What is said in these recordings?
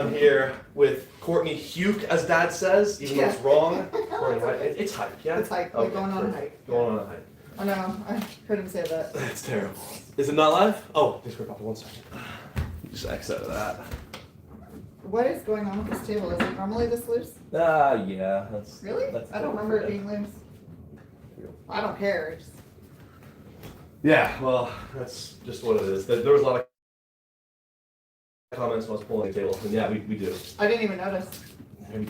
I'm here with Courtney Huke, as Dad says, even though it's wrong. It's hype, yeah? It's hype. We're going on a hike. Going on a hike. I know. I heard him say that. That's terrible. Is it not live? Oh, just grab up 1 second. Just X out of that. What is going on with this table? Is it normally this loose? Yeah. Really? I don't remember it being loose. I don't care. Just... Yeah, well, that's just what it is. There was a lot of comments when I was pulling the table, and yeah, we do. I didn't even notice.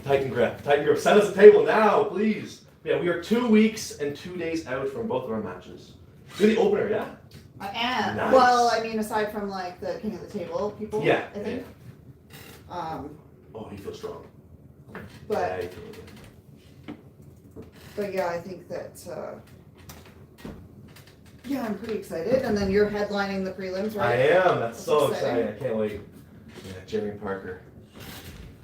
Tighten grip. Set us a table now, please. Yeah, we are 2 weeks and 2 days out from both of our matches. You're the opener, yeah? I am. Nice. Well, I mean, aside from like the king of the table people, Yeah. I think. Oh, you feel strong. But Yeah, you feel good. but yeah, I think that. Yeah, I'm pretty excited. And then you're headlining the prelims, right? I am. That's so exciting. exciting. I can't wait. Yeah, Jeremy Parker.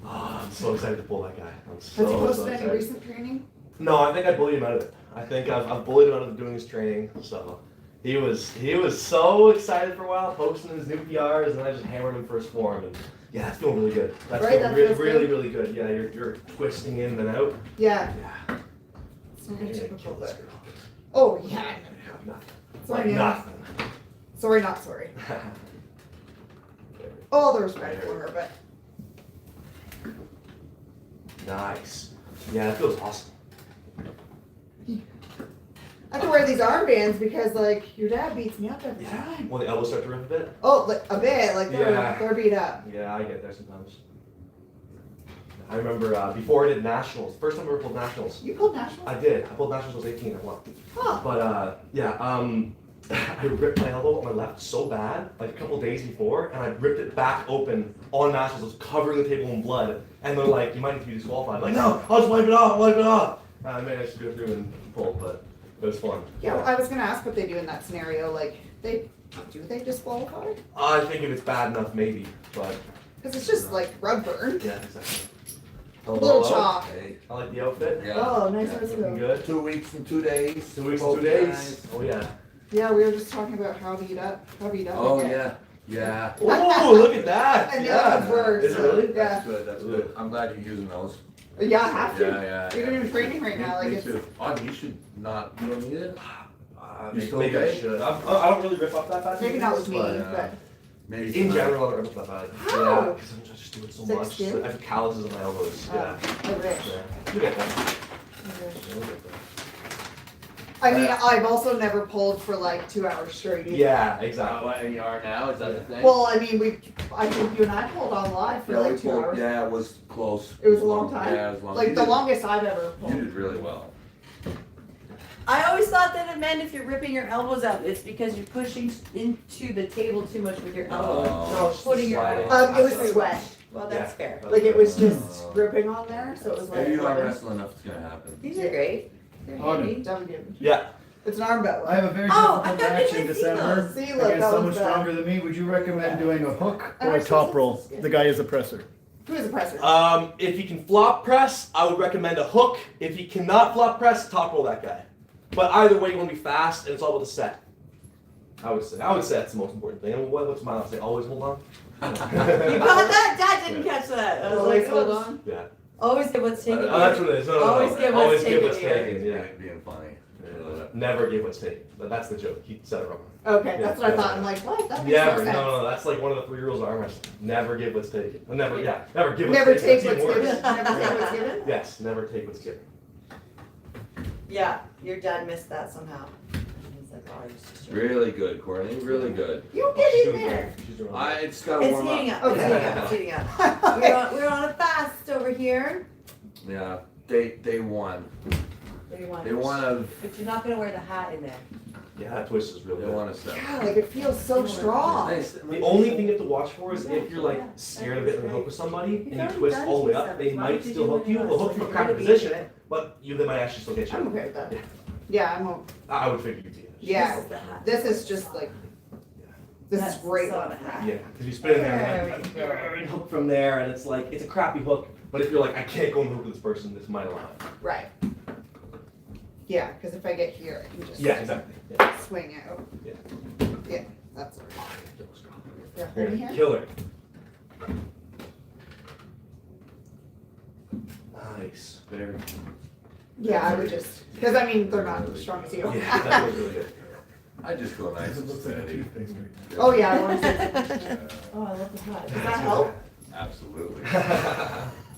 Oh, I'm so excited to pull that guy. I'm so, Has he posted so any excited. recent training? No, I think I bullied him out of it. I think I've bullied him out of doing his training. So he was so excited for a while, posting his new PRs, and I just hammered him for his form. And yeah, that's feeling really good. That's Right, feeling that really, feels really, good. really good. Yeah, you're twisting in and out. Yeah. Yeah. It's You're very gonna typical, kill this but- girl. Oh yeah. Yeah, nothing. Sorry, Like yeah. nothing. Sorry, not sorry. All the respect for her, but Nice. Yeah, that feels awesome. I have to wear these armbands because like your dad beats me up every Yeah. time. When the elbows start to rip a bit. Oh, like a bit, like Yeah. they're beat up. Yeah, I get there sometimes. I remember before I did nationals, first time I ever pulled nationals. You pulled nationals? I did. I pulled nationals when I was 18. I won. Huh. But I ripped my elbow on my left so bad, like a couple days before, and I ripped it back open on nationals. It was covering the table in blood. And they're like, "You might need to be disqualified." I'm like, "No, I'll just wipe it off. Wipe it off." I managed to go through and pull, but it was fun. Yeah, well, I was gonna ask what they do in that scenario. Like, they disqualify? I think if it's bad enough, maybe, but Because it's just like rug burn. yeah, exactly. Little chalk. Hey, I like the outfit. yeah. Oh, nice Yeah. to Looking see. good. 2 weeks and 2 days. 2 weeks, Both 2 days. guys. Oh yeah. Yeah, we were just talking about how beat up. Oh I get. yeah, yeah. Oh, look at that. And the Yeah. other ones were. Is it so, really? Yeah. That's good. That's good. I'm glad you're using those. Yeah, I have to. Yeah. You're doing training right now. Like Me it's. too. Oh, you should not. You don't need it. You Maybe, still maybe I okay? should. I don't really rip up that bad. Maybe not with me, But, but. Maybe In tonight. general, I don't rip up that bad. How? Yeah, because I'm just doing so Thick much. skin? I have calluses on my elbows. Yeah. I wish. Yeah. You get that. I wish. You'll get that. I mean, I've also never pulled for like 2 hours straight. Either. Yeah, exactly. And you are now. Is that the thing? Well, I mean, I think you and I pulled on live for Yeah, we like 2 pulled- hours. Yeah, it was close. It was a long time? Yeah, it was long. Like You the did- longest I've ever You pulled. did really well. I always thought that it meant if you're ripping your elbows out, it's because you're pushing into the table too much with your elbows. No, it's Putting your sliding. It was sweat. Well, that's Yeah. fair. Like it was just gripping on there, so it was like. If you don't wrestle enough, it's gonna happen. These are great. They're Oh, handy. Yeah. It's an arm bow. I have a very Oh, difficult I thought match you in said December See, look, against that someone was bad. stronger than me. Would you recommend doing a hook or a Actually, top this roll? is good. The guy is a presser. Who is a presser? If he can flop press, I would recommend a hook. If he cannot flop press, top roll that guy. But either way, you want to be fast, and it's all about the set. I would say that's the most important thing. And what's my last say? Always hold on. You got that? Dad didn't catch that. I was Always like, hold oops. on. Yeah. Always get what's taken. Oh, that's what it is. No. Always give what's Always give taken what's here. taken. Yeah. Being funny. Never give what's taken. That's the joke. He said it wrong. Okay, that's what I Yeah. thought. I'm like, what? That makes Never. no sense. No. That's like one of the 3 rules of arm wrestling. Never give what's taken. Well, never. Yeah. Never give what's Never taken. take That's what's even given. worse. Never take what's given. Yes. Never take what's given. Yeah, your dad missed that somehow. He's like, oh, you're so stupid. Really good, Courtney. Really good. You She's get in doing there. great. She's doing I great. it's gotta It's warm heating up. up. It's Okay. heating up. It's heating up. We're on a fast over here. Yeah. They won. What do you want? They won a. But you're not gonna wear the hat in there. Yeah, that twist is really They good. won a step. God, like it feels so strong. Nice. The only thing you have to watch for is if you're like scared of it and hook with somebody and you twist all the way up, they might still hook you. They'll hook you from a crappy position, but they might actually still get I'm you. okay with that. Yeah. Yeah, I'm okay. I would figure you'd be. Yeah. This is the hat. This is just like, this That's is great. the hat. Yeah, because you spin in there There and, we go. and hook from there, and it's like it's a crappy hook. But if you're like, I can't go and hook with this person, this might allow it. Right. Yeah, because if I get here, I can just Yeah, exactly. Yeah. swing out. Yeah. Yeah, that's right. Yeah, You're right a here. killer. Nice. Very good. Yeah, I would just, because I mean, they're not as strong as you. Yeah, that was really good. I just go nice It and looks like a steady. toothpaste right now. Oh, yeah, I want to say Oh, I love the hat. Does that help? Absolutely.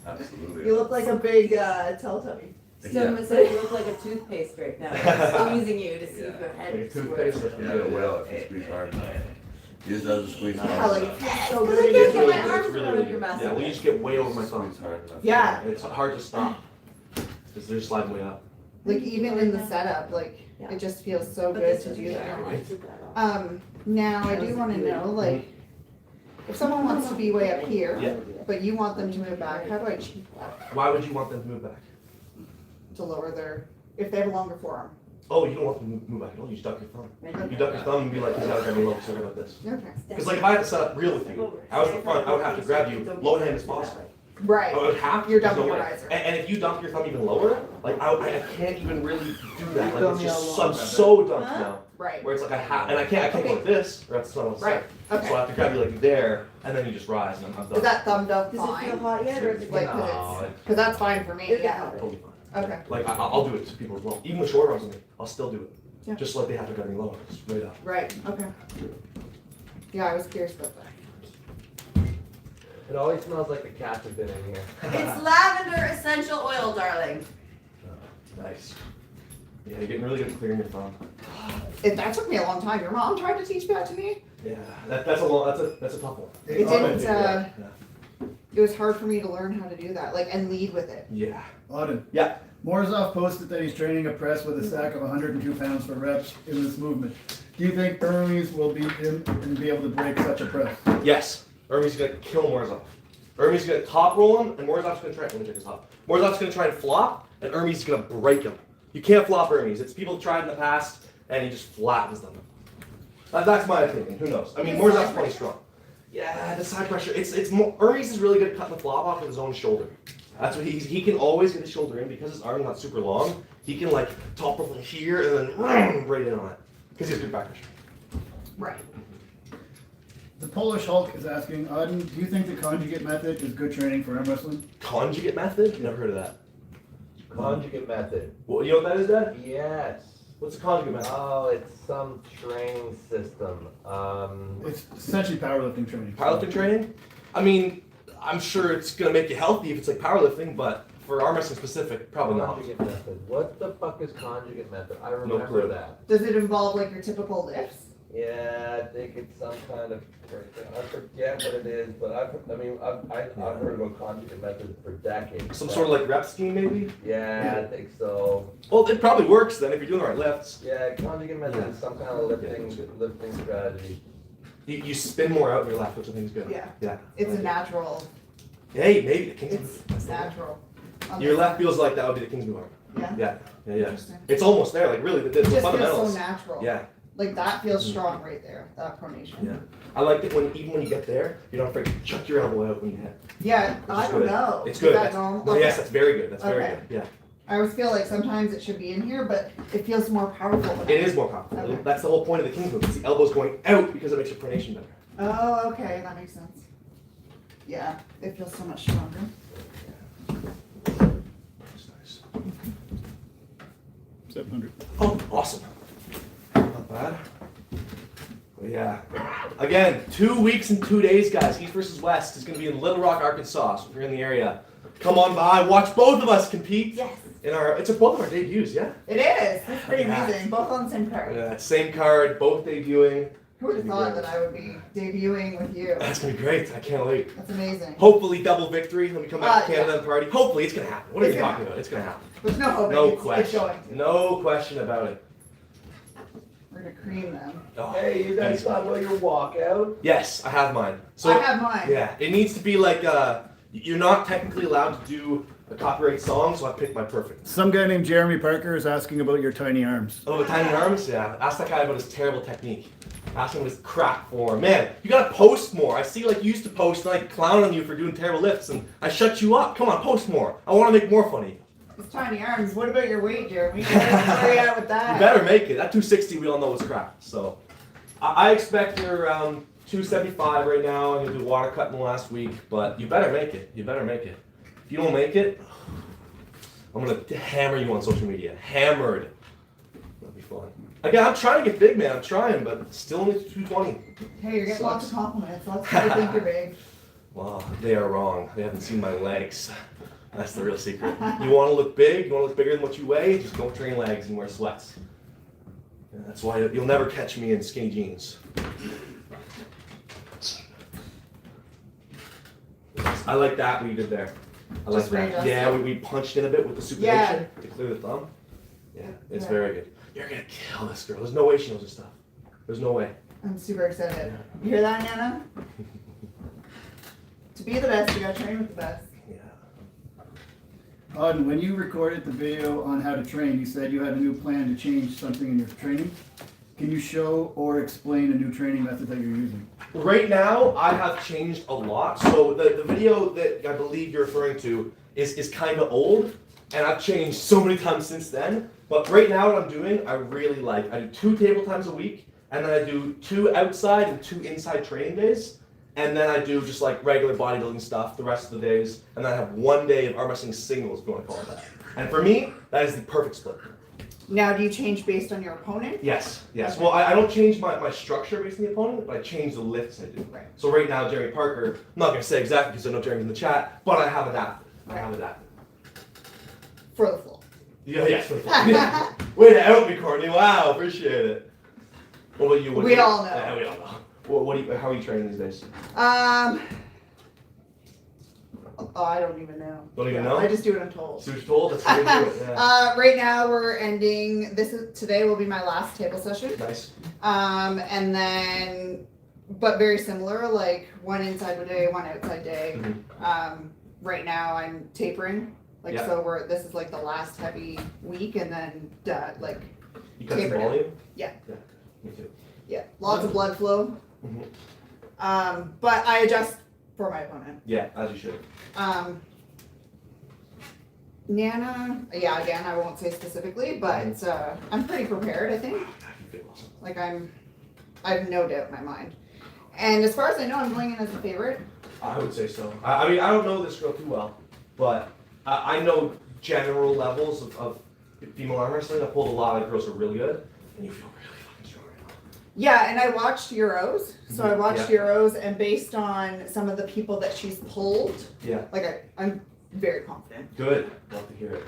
Absolutely. You look like a big Teletubby. Someone said you look like a toothpaste right now. I'm squeezing you to see if your head Like a is toothpaste. Yeah, well, if you squeeze hard enough. Yours doesn't squeeze hard Yeah, like, enough. it feels so But good. I can't get my It's arms really, around really your good. muscle. Yeah, well, you just get way over my thumb. Squeeze hard enough. Yeah. It's hard to stop. Because they're just sliding way up. Like, even in the setup, like, Yeah. it just feels so But good this to is- do yeah, that. I took that off. Now I do want to know, like, if someone wants to be way up here, Yeah. but you want them to move back, how do I achieve that? Why would you want them to move back? To lower their, if they have a longer forearm. Oh, you don't want them to move back at all. You just duck your thumb. You duck your thumb and be like, he's out of low, so like this. Okay. Because like if I had to set up real with you, I was the front, I would have to grab you low hand as possible. Right. I would have to. You're there's dumping no your way. riser. And if you dump your thumb even lower, like I can't even really do that. Like it's just Thumb I'm so dumped Huh? now. Right. Where it's like I have, and I can't go like this, or else it's not on Right. So I Okay. have to grab you like there, and then you just rise, and I'm done. Is that thumb up Does it feel fine? hot yet, or is it Like, No, because that's fine for me, yeah. Totally fine. Okay. Like I'll do it to people as well. Even with short arms on me, I'll still do it. Yeah. Just like they have to grab me lower, just right up. Right, okay. Yeah, I was curious about that. It always smells like the cats have been in here. It's lavender essential oil, darling. Nice. Yeah, you're getting really good at clearing your thumb. That took me a long time. Your mom tried to teach that to me. Yeah, that's a tough one. It didn't, Yeah. it was hard for me to learn how to do that, like, and lead with it. Yeah. Auden. Yeah. Morzov posted that he's training a press with a stack of 102 pounds for reps in this movement. Do you think Hermes will be in and be able to break such a press? Yes. Ermi's gonna kill Morzov. Ermi's gonna top roll him, and Morzov's gonna try. Let me check his top. Morzov's gonna try and flop, and Ermi's gonna break him. You can't flop Hermes. It's people tried in the past, and he just flattens them. That's my opinion. Who knows? I mean, Morzov's plenty strong. Yeah, the side pressure. It's more. Hermes is really good at cutting the flop off with his own shoulder. That's what he can always get his shoulder in because his arm's not super long. He can like top roll from here and then right in on it because he has good back pressure. Right. The Polish Hulk is asking, Auden, do you think the conjugate method is good training for arm wrestling? Conjugate method? Never heard of that. Conjugate method. Well, you know what that is, Dad? Yes. What's a conjugate method? Oh, it's some training system. It's essentially powerlifting training. Powerlifting training? I mean, I'm sure it's gonna make you healthy if it's like powerlifting, but for arm wrestling specific, probably not. Conjugate method. What the fuck is conjugate method? I remember clue. that. Does it involve like your typical lifts? Yeah, I think it's some kind of. I forget what it is, but I've heard about conjugate method for decades. Some sort of like rep scheme, maybe? Yeah, I think so. Well, it probably works then if you're doing the right lifts. Yeah, conjugate method is some kind of lifting strategy. You spin more out in your left, which I think is good. Yeah. Yeah. It's a natural, Hey, maybe the King's it's move. natural. Your left feels like that would be the King's move arm. Yeah. Yeah, yeah. Interesting. It's almost there, like really, the It just feels fundamentals. so natural. Yeah. Like that feels strong right there, that pronation. Yeah. I like it when even when you get there, you're not afraid to chuck your elbow out when you hit. Yeah, Which I is don't good. know. It's Is good. that That's- normal? No, Okay. yes, that's very good. That's very Okay. good. Yeah. I always feel like sometimes it should be in here, but it feels more powerful. when It is more powerful. Okay. That's the whole point of the King's move. It's the elbows going out because it makes your pronation better. Oh, okay, that makes sense. Yeah, it feels so much stronger. That's nice. 700. Oh, awesome. Not bad. But yeah. Again, 2 weeks and 2 days, guys. East versus West is going to be in Little Rock, Arkansas. So if you're in the area, come on by. Watch both of us compete. Yes. It's both of our debuts, yeah? It is. It's pretty Yeah. amazing. Both on the same card. Same card, both debuting. Who would have thought that I would be debuting with you? That's going to be great. I can't wait. That's amazing. Hopefully double victory when we come back to Yeah. Canada and party. Hopefully it's going to happen. What are It's you gonna talking about? It's going to happen. There's no hope. No It's question. going to. No question about it. We're gonna cream them. Oh, Hey, you guys talk about your walkout? Yes, I have mine. So I have mine. yeah, it needs to be like you're not technically allowed to do a copyright song, so I picked my perfect. Some guy named Jeremy Parker is asking about your tiny arms. Oh, the tiny arms? Yeah. Ask that guy about his terrible technique. Ask him what his crap form. Man, you gotta post more. I see like you used to post and I clown on you for doing terrible lifts and I shut you up. Come on, post more. I wanna make more fun of you. It's tiny arms. What about your weight, Jeremy? You better hurry out with that. You better make it. That 260 we all know is crap. So I expect you're around 275 right now. I'm gonna do water cutting last week, but you better make it. You better make it. If you don't make it, I'm gonna hammer you on social media. Hammered. That'll be fun. Again, I'm trying to get big, man. I'm trying, but still only 220. Hey, you're getting lots of Sucks. compliments. Lots of people think you're big. Well, they are wrong. They haven't seen my legs. That's the real secret. You want to look big, you want to look bigger than what you weigh, just don't train legs and wear sweats. And that's why you'll never catch me in skinny jeans. I like that what you did there. I like Just that. readjust Yeah, it. we punched in a bit with the supination to clear the thumb. Yeah, it's Yeah. very good. You're going to kill this girl. There's no way she knows this stuff. There's no way. I'm super excited. You hear that, Nana? To be the best, you gotta train with the best. Yeah. Auden, when you recorded the video on how to train, you said you had a new plan to change something in your training. Can you show or explain a new training method that you're using? Right now, I have changed a lot. So the video that I believe you're referring to is kind of old, and I've changed so many times since then. But right now, what I'm doing, I really like. I do 2 table times a week, and then I do 2 outside and 2 inside training days. And then I do just like regular bodybuilding stuff the rest of the days. And then I have 1 day of arm wrestling singles, if you want to call it that. And for me, that is the perfect split. Now, do you change based on your opponent? Yes, yes. Okay. Well, I don't change my structure based on the opponent, but I change the lifts I do. Right. So right now, Jeremy Parker, I'm not going to say exactly because I know Jeremy's in the chat, but I have adapted. I have adapted. For the floor. Yeah, yes. For the yeah. Way to help me, Courtney. Wow, appreciate it. What about you? We all know. Yeah, we all know. How are you training these days? Oh, I don't even know. Don't even know? I just do what I'm told. See what you're told? That's how you do it. Yeah. Right now we're ending. Today will be my last table session. Nice. And then, but very similar, like 1 inside day, 1 outside day. Mhm. Right now I'm tapering. Like Yeah. so this is like the last heavy week, and then like You cut some tapered. volume? Yeah. Yeah, me too. yeah, lots of blood flow. Mhm. But I adjust for my opponent. Yeah, as you should. Nana, yeah, again, I won't say specifically, but I'm pretty prepared, I think. You feel awesome. Like I have no doubt in my mind. And as far as I know, I'm going in as a favorite. I would say so. I mean, I don't know this girl too well, but I know general levels of female arm wrestling. I pulled a lot of girls who are really good, and you feel really fucking strong right now. Yeah, and I watched Euros. So I watched Yeah. Euros, and based on some of the people that she's pulled, Yeah. like I'm very confident. Good. Love to hear it.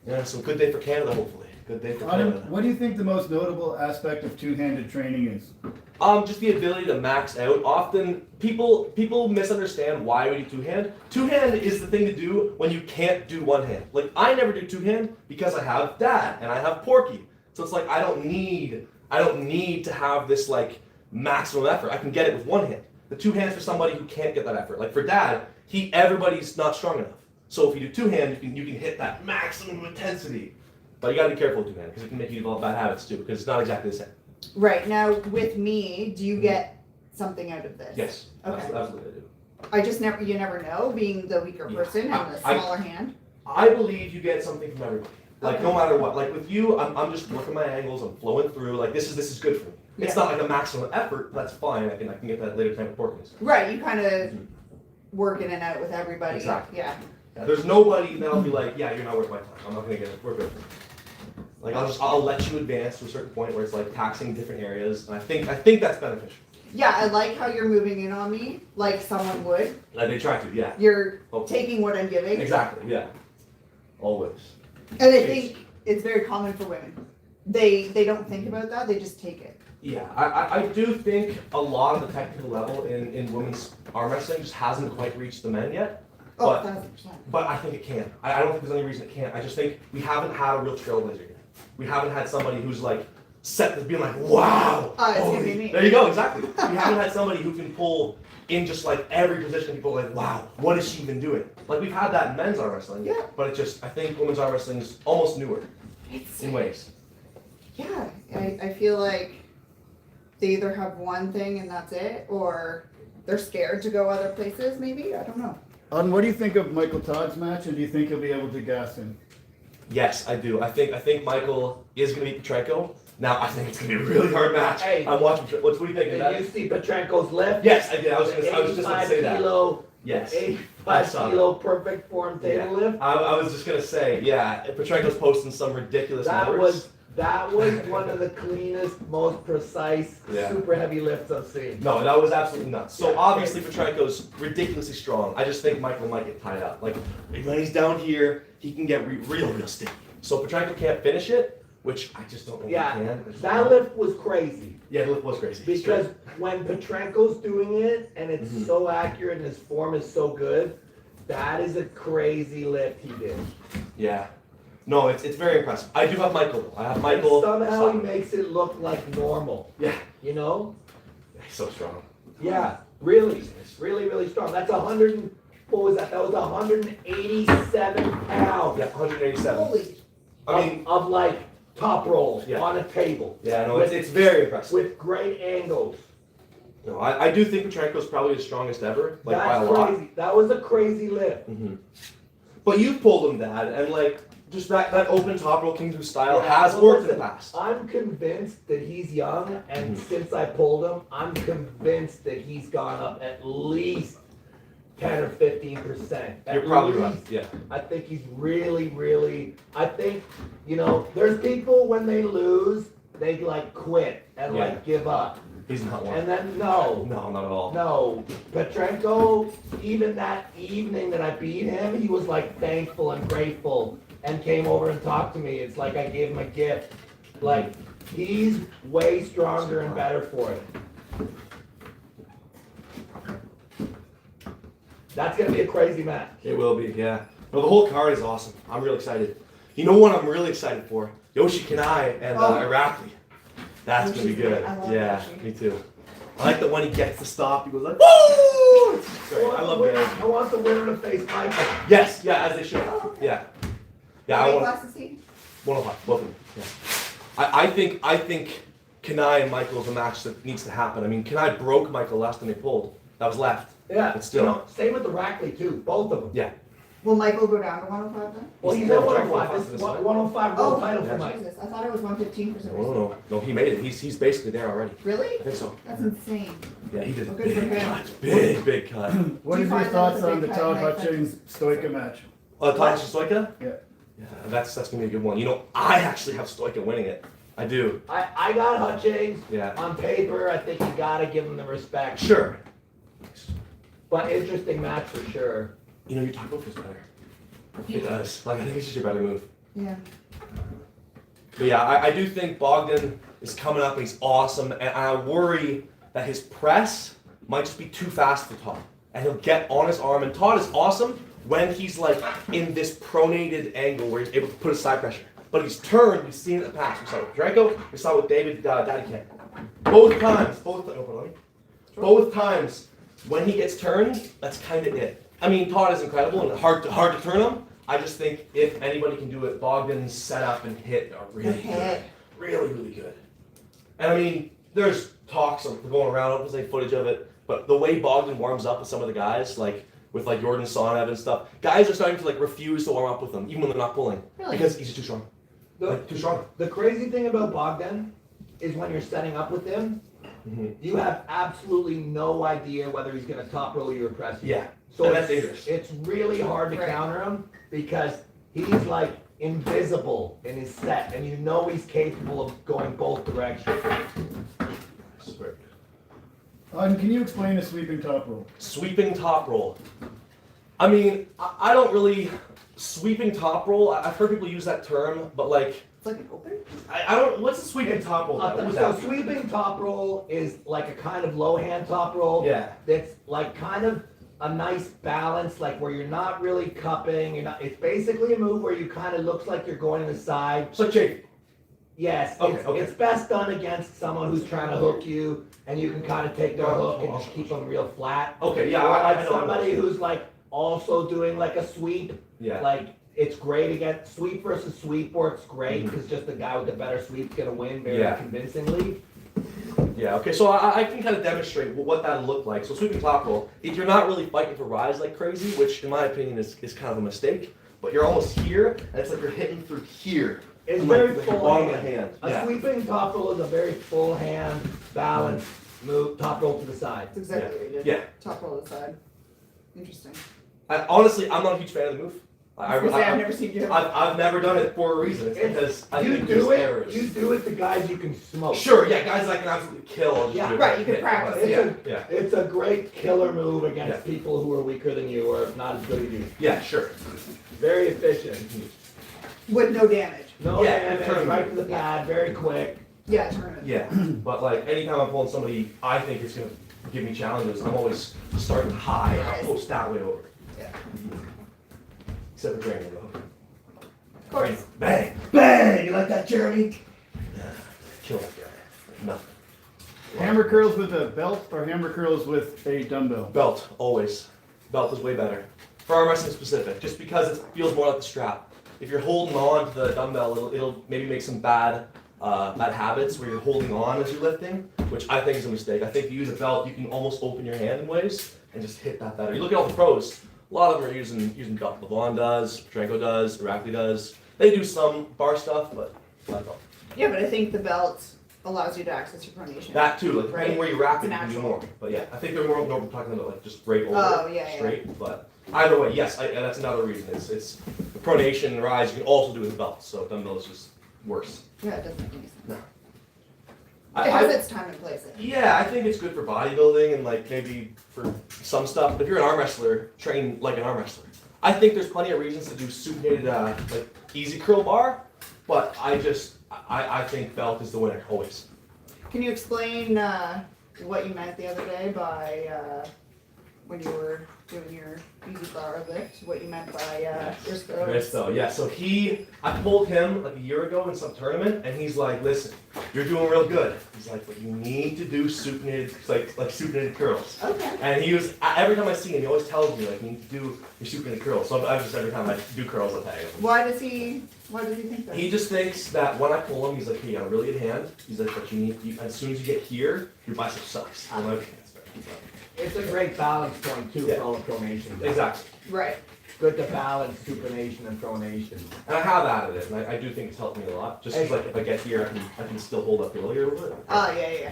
Yeah, so good day for Canada, hopefully. Good day for Auden, Canada. what do you think the most notable aspect of two-handed training is? Just the ability to max out. Often people misunderstand why we do two-hand. Two-hand is the thing to do when you can't do one-hand. Like I never do two-hand because I have Dad and I have Porky. So it's like I don't need to have this like maximum effort. I can get it with one hand. The two hands for somebody who can't get that effort. Like for Dad, everybody's not strong enough. So if you do two-hand, you can hit that maximum intensity. But you gotta be careful with two-hand because it can make you develop bad habits too, because it's not exactly the same. Right, now with me, do you get something out of this? Yes, Okay. absolutely I do. I just you never know, being the weaker Yeah. person and the smaller hand. I believe you get something from everybody. Like Okay. no matter what. Like with you, I'm just working my angles. I'm flowing through. Like this is good for me. It's Yeah. not like a maximum effort. That's fine. I can get that later time with Porky. Right, you kind of Mhm. work in and out with everybody. Exactly. Yeah. Yeah, there's nobody that'll be like, yeah, you're not worth my time. I'm not gonna get it. Work with me. Like I'll let you advance to a certain point where it's like taxing different areas, and I think that's beneficial. Yeah, I like how you're moving in on me like someone would. Like they try to, yeah. You're Hopefully. taking what I'm giving. Exactly, yeah. Always. And I think it's very common for women. They don't think about that, they just take it. Yeah, I do think a lot of the technical level in women's arm wrestling just hasn't quite reached the men yet. Oh, But 1000%. But I think it can. I don't think there's any reason it can't. I just think we haven't had a real trailblazer yet. We haven't had somebody who's like set to being like, wow. It's gonna holy-" be me. There you go, exactly. We haven't had somebody who can pull in just like every position. People are like, wow, what is she even doing? Like we've had that in men's arm wrestling. Yeah. But it just, I think women's arm wrestling is almost newer It's, in ways. yeah, I feel like they either have one thing and that's it, or they're scared to go other places, maybe? I don't know. Auden, what do you think of Michael Todd's match, and do you think he'll be able to gas him? Yes, I do. I think Michael is going to beat Petrenko. Now I think it's going to be a really hard match. Hey. I'm watching. What do you think of Did that? you see Petrenko's left? Yes, I did. I was just about to say that. 85 kilo Yes. I 85 saw kilo perfect form table lift. I was just gonna say, yeah, Petrenko's posting some ridiculous That numbers. was one of the cleanest, most precise, Yeah. super heavy lifts I've seen. No, that was absolutely nuts. So Yeah, obviously Petrenko's ridiculously strong. I just think Michael might get tied up. Like when he's down here, he can get real sticky. So Petrenko can't finish it, which I just don't know Yeah, if he can. that lift was crazy. Yeah, the lift was crazy. Because when Petrenko's doing it and it's Mhm. so accurate and his form is so good, that is a crazy lift he did. Yeah. No, it's very impressive. I do have Michael. I have Michael. Somehow he makes it look like normal. Yeah. You know? He's so strong. Yeah, really, really strong. That's what was that? That was 187 pounds. Yeah, 187. Holy. I mean, of like top rolls Yeah. on a table. yeah, no, it's very impressive. With great angles. No, I do think Petrenko's probably the strongest ever, like by a That's lot. crazy. That was a crazy lift. hmm But you've pulled him, Dad, and like just that open top roll king through style Yeah, has well, worked in the listen, past. I'm convinced that he's young, and Mhm. since I pulled him, I'm convinced that he's gone up at least 10 or 15%. You're probably right. Yeah. I think he's really, I think, there's people when they lose, they like quit and Yeah. like give up. He's not one. And then no, Not at all. no. Petrenko, even that evening that I beat him, he was like thankful and grateful and came over and talked to me. It's like I gave him a gift. Like, he's way stronger and better for it. That's gonna be a crazy match. It will be, yeah. No, the whole card is awesome. I'm real excited. You know what I'm really excited for? Yoshi Kanai and Iraqi. That's gonna be Yoshi's good. great. I love Yeah, Yoshi. me too. I like that when he gets to stop, he goes like, woo! It's great. I love it. I want the winner to face Michael. Yes, yeah, as they should. Oh, okay. Yeah. Yeah, How I many want classes he? 105, both of them. Yeah. I think Kanai and Michael is a match that needs to happen. I mean, Kanai broke Michael last time they pulled. That was left. Yeah, But still. same with the Rackley too, both of them. Yeah. Will Michael go down to 105 then? Well, he's Yeah, at Jack 105. Wolf This is is fine. 105 world Oh, title for yeah. Mike. Jesus, I thought it was 115 for some reason. No, he made it. He's basically there already. Really? I think so. That's insane. Yeah, he did a Well, good for big him. cut. Big cut. What Do are you your find that thoughts was a on the big Todd cut, Mike? Hutchins Stoica match? Todd Stoika? Yeah. Yeah, that's gonna be a good one. You know, I actually have Stoika winning it. I do. I got Hutchings. Yeah. On paper, I think you gotta give him the respect. Sure. But interesting match for sure. You know, your taco feels better. It does. Like, I think it's just your better move. Yeah. But yeah, I do think Bogdan is coming up and he's awesome. And I worry that his press might just be too fast for Todd. And he'll get on his arm. And Todd is awesome when he's like in this pronated angle where he's able to put a side pressure. But he's turned, we've seen it in the past. We saw it with Draco, we saw it with David Daddy Ken. Both times when he gets turned, that's kind of it. I mean, Todd is incredible and hard to turn him. I just think if anybody can do it, Bogdan's setup and hit are really good. Really good. And I mean, there's talks of going around, I don't say footage of it, but the way Bogdan warms up with some of the guys, like with like Jordan Sonev and stuff, guys are starting to like refuse to warm up with him, even when they're not pulling. Really? Because he's just too strong. Like, too strong. The crazy thing about Bogdan is when you're setting up with him, Mhm. you have absolutely no idea whether he's gonna top roll you or press you. Yeah. So And that's it's, dangerous. it's really hard to Right. counter him because he's like invisible in his set, and you know he's capable of going both directions. Swear. And can you explain a sweeping top roll? Sweeping top roll. I mean, I don't really sweeping top roll. I've heard people use that term, but like It's like an open? I don't. What's a sweeping top roll? What would So that be? sweeping top roll is like a kind of low hand top roll. Yeah. That's like kind of a nice balance, like where you're not really cupping. You're not. It's basically a move where you kind of looks like you're going to the side. So Jake. Yes. Okay, it's, okay. it's best done against someone who's trying to hook you, and you can kind of take their hook and just keep them real flat. Okay, yeah, Or I like know. somebody who's like also doing like a sweep. Yeah. Like it's great against sweep versus sweep works great Mhm. because just the guy with the better sweep's gonna win very Yeah. convincingly. Yeah, okay, so I can kind of demonstrate what that looked like. So sweeping top roll, if you're not really fighting for rise like crazy, which in my opinion is kind of a mistake, but you're almost here, and it's like you're hitting through here. It's and very like, full bottom of the hand. hand. A Yeah. sweeping top roll is a very full hand balance move, top roll to the side. That's exactly what you did. Yeah. Top roll to the side. Interesting. Honestly, I'm not a huge fan of the move. I've never seen you. I've never done it for a reason. It's because I You think do there's it. errors. You do it to guys you can smoke. Sure, yeah, guys I can absolutely kill. I'll just Yeah, do it right, for you can hit, practice but it. Yeah, It's a great killer move against Yeah. people who are weaker than you or not as good as you. yeah, sure. Very efficient. With no damage. No Yeah, damage, tournament. right to the pad, very quick. Yeah, tournament. Yeah, but like anytime I'm pulling somebody I think is gonna give me challenges, I'm always starting high and I'll post that way over. Yeah. Except for training though. Of course. Bang! Bang! You like that, Jeremy? Yeah. Kill that guy. Nothing. Hammer curls with a belt or hammer curls with a dumbbell? Belt, always. Belt is way better. For arm wrestling specific, just because it feels more like the strap. If you're holding on to the dumbbell, it'll maybe make some bad habits where you're holding on as you're lifting, which I think is a mistake. I think if you use a belt, you can almost open your hand in ways and just hit that better. You look at all the pros, a lot of them are using belt. Levon does, Petrenko does, Irakli does. They do some bar stuff, but not belt. Yeah, but I think the belt allows you to access your pronation. That too, like depending Right. where you wrap it, It's you can do natural. more. But yeah, I think they're more talking about like just straight over, Oh, yeah, yeah. straight. But either way, yes, that's another reason. It's the pronation and rise you can also do with belts. So dumbbell is just worse. Yeah, it doesn't make any sense. No. It has its time and place. Yeah, I think it's good for bodybuilding and like maybe for some stuff. But if you're an arm wrestler, train like an arm wrestler. I think there's plenty of reasons to do supinated like easy curl bar, but I think belt is the winner always. Can you explain what you meant the other day by when you were doing your easy bar lift? What you meant by your Risto, yeah. So I pulled him like a year ago in some tournament, and he's like, "Listen, you're doing real good." He's like, "But you need to do supinated, like supinated curls." Okay. And he was every time I see him, he always tells me like, "You need to do your supinated curls." So I just every time I do curls, I tag him. Why does he think that? He just thinks that when I pull him, he's like, "Hey, you got a really good hand." He's like, "But as soon as you get here, your bicep sucks." I'm like, "Okay, that's fair." It's a great balance point too Yeah. for all the pronation. Exactly. Right. Good to balance supination and pronation. And I have added it, and I do think it's helped me a lot. Just 'cause, like if I get here, I can still hold up earlier a little bit. Oh yeah.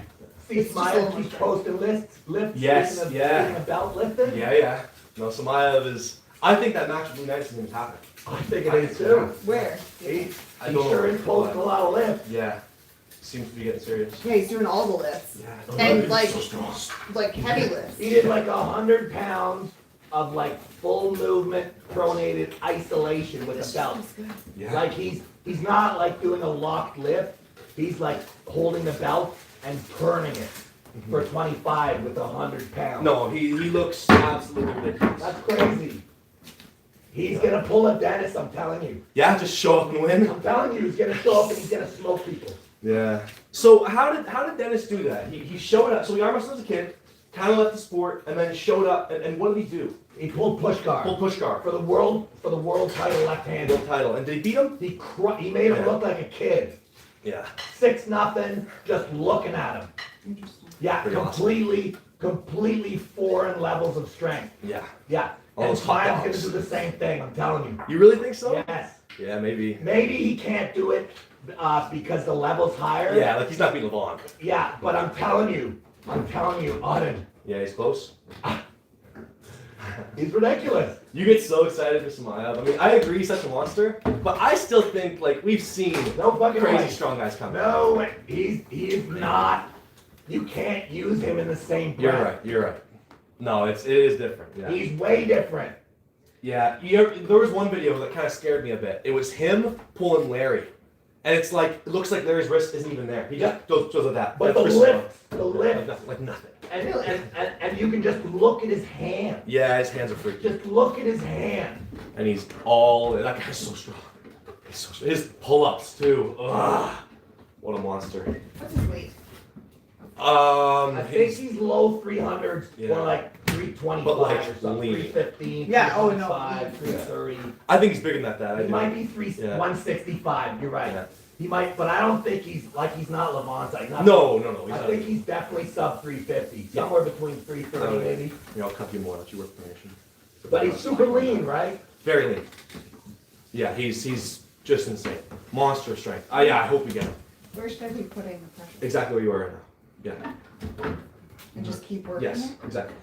See, It's just Smile so much keeps better. posting lifts. Yes, speaking of, yeah. speaking of belt lifting. Yeah. No, Samayev is. I think that match would be nice if it happened. I think it is too. Where? He I don't sure know. is posting a lot of lifts. Yeah. Seems to be getting serious. Yeah, he's doing all the lifts. Yeah. And, He's like- so strong. Like heavy lifts. He did like 100 pounds of like full movement pronated isolation with a belt. Yeah. Like he's not like doing a locked lift. He's like holding the belt and turning it for 25 with 100 pounds. No, he looks absolutely ridiculous. That's crazy. He's gonna pull a Dennis, I'm telling you. Yeah, just show up and win. I'm telling you, he's gonna show up and he's gonna smoke people. Yeah. So how did Dennis do that? He showed up. So he arm wrestled as a kid, kind of left the sport, and then showed up. And what did he do? He pulled push guard Pulled push guard for the world title left-handed. world title. And did he beat him? He made him look like a kid. Yeah. 6-0, just looking at him. Interesting. Yeah, Pretty completely foreign levels of strength. Yeah. Yeah. All And those hot Smile's gonna dogs. do the same thing, I'm telling you. You really think so? Yes. Yeah, maybe. Maybe he can't do it because the level's higher. Yeah, like he's not beating Levon. Yeah, but I'm telling you, Auden, Yeah, he's close. he's ridiculous. You get so excited for Samayev. I mean, I agree he's such a monster, but I still think like we've seen No fucking crazy way. strong guys come. No way. He is not. You can't use him in the same You're breath. right. You're right. No, it is different. Yeah. He's way different. Yeah. There was one video that kind of scared me a bit. It was him pulling Larry, and it's like it looks like Larry's wrist isn't even there. He just goes like that. But That's the wrist lift, alone. the Like lift, nothing. Like nothing. and you can just look at his hand. Yeah, his hands are freaky, Just look at his hand. and he's that guy's so strong. He's so strong. His pull-ups too. Ugh. What a monster. What's his weight? I think he's low 300s Yeah. or like 325 But, like, or something. lean. 315, Yeah, oh, no. 325, 330. I think he's bigger than that. I He do. might be Yeah. 165. You're right. Yeah. He might, but I don't think he's not Levon's. Like, not, No. He's I not. think he's definitely sub 350, somewhere between 330 maybe. Here, I'll cut you more. Let you work permission. But he's super lean, right? Very lean. Yeah, he's just insane. Monster strength. Yeah, I hope we get him. Where should I be putting the pressure? Exactly where you are right now. Yeah. And just keep working Yes, it? exactly.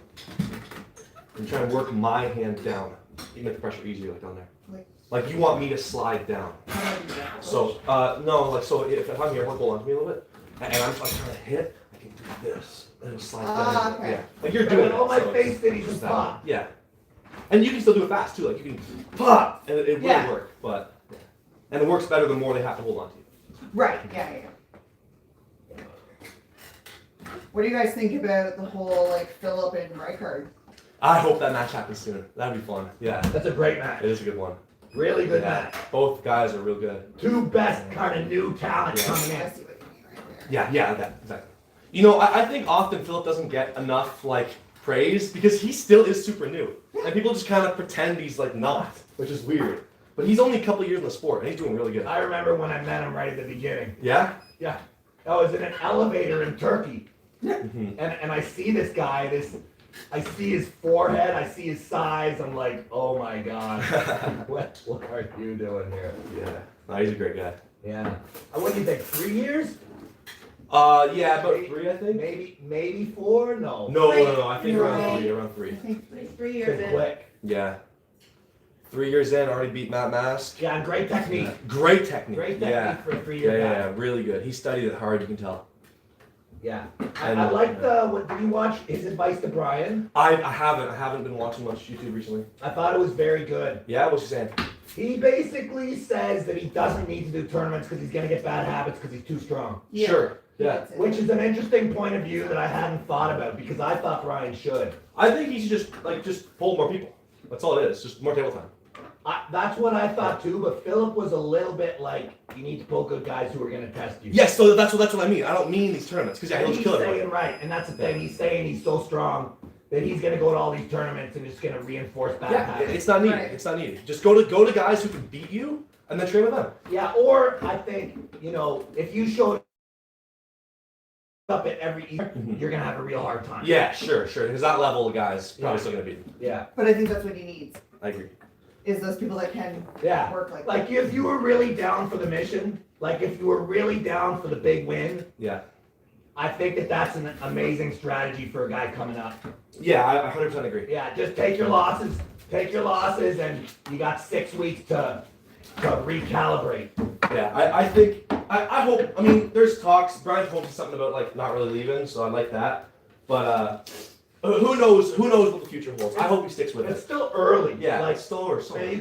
and try and work my hand down. You make the pressure easier, like down there. Like- Like you want me to slide down. How do I do that? So, no, like, so if I'm here, hold on to me a little bit, and I'm trying to hit, I can do this, and it'll slide down. Okay. Yeah, like you're But doing with all my so face it's did, he just just that pop. way. Yeah. And you can still do it fast, too, like you can pop, and it will Yeah. work, but, yeah. And it works better the more they have to hold on to you. Right, yeah. What do you guys think about the whole, like, Philip and Rijkaard? I hope that match happens soon. That'd be fun. Yeah, That's a great match. it is a good one. Really good Yeah. match. Both guys are real good. Two best kind of new talent Yeah. coming I in. see what you mean right there. Yeah, that, exactly. You know, I think often Philip doesn't get enough, like, praise because he still is super new. And people just kind of pretend he's, like, not, which is weird. But he's only a couple years in the sport, and he's doing really good. I remember when I met him right at the beginning. Yeah? I was in an elevator in Turkey, Mm-hmm. and I see this guy. I see his forehead. I see his size. I'm like, oh my god, what are you doing here? Yeah. No, he's a great guy. Yeah. What do you think? 3 years? Yeah, about 3, I think. Maybe 4? No. No, I think You're around right. 3, around 3. I think 3 It's years been in. quick. Yeah. 3 years in, already beat Matt Mask. Yeah, and great technique. Great technique. Great technique Yeah. for a 3 Yeah, year guy. yeah, really good. He studied it hard, you can tell. Yeah. And, I like did you watch his advice to Brian? I haven't been watching much YouTube recently. I thought it was very good. Yeah, what's he saying? He basically says that he doesn't need to do tournaments because he's going to get bad habits because he's too strong. Yeah. Sure. Yeah. That's it. Which is an interesting point of view that I hadn't thought about because I thought Brian should. I think he should just pull more people. That's all it is. Just more table time. That's what I thought too, but Philip was a little bit like, you need to pull good guys who are going to test you. Yes, so that's what I mean. I don't mean these tournaments because yeah, And he'll he's just kill everyone. saying right, and that's the thing. He's saying he's so strong that he's going to go to all these tournaments and just going to reinforce bad Yeah, habits. it's not needed. Right. It's not needed. Just go to guys who can beat you and then train with them. Yeah, or I think, if you showed up at every event, you're going to have a real hard time. Yeah, sure. Because that level of guys probably Yeah. still gonna beat him. Yeah. But I think that's what he needs, I agree. is those people that can Yeah. work like Like if you were really down for the mission, like if you were really down for the big win, Yeah. I think that that's an amazing strategy for a guy coming up. Yeah, I 100% agree. Yeah, just take your losses, and you got 6 weeks to recalibrate. Yeah, I think, I hope, I mean, there's talks, Brian told me something about, like, not really leaving, so I like that. But, who knows what the future holds. I hope he sticks with It's it. still early. Yeah, like like, still or so. man,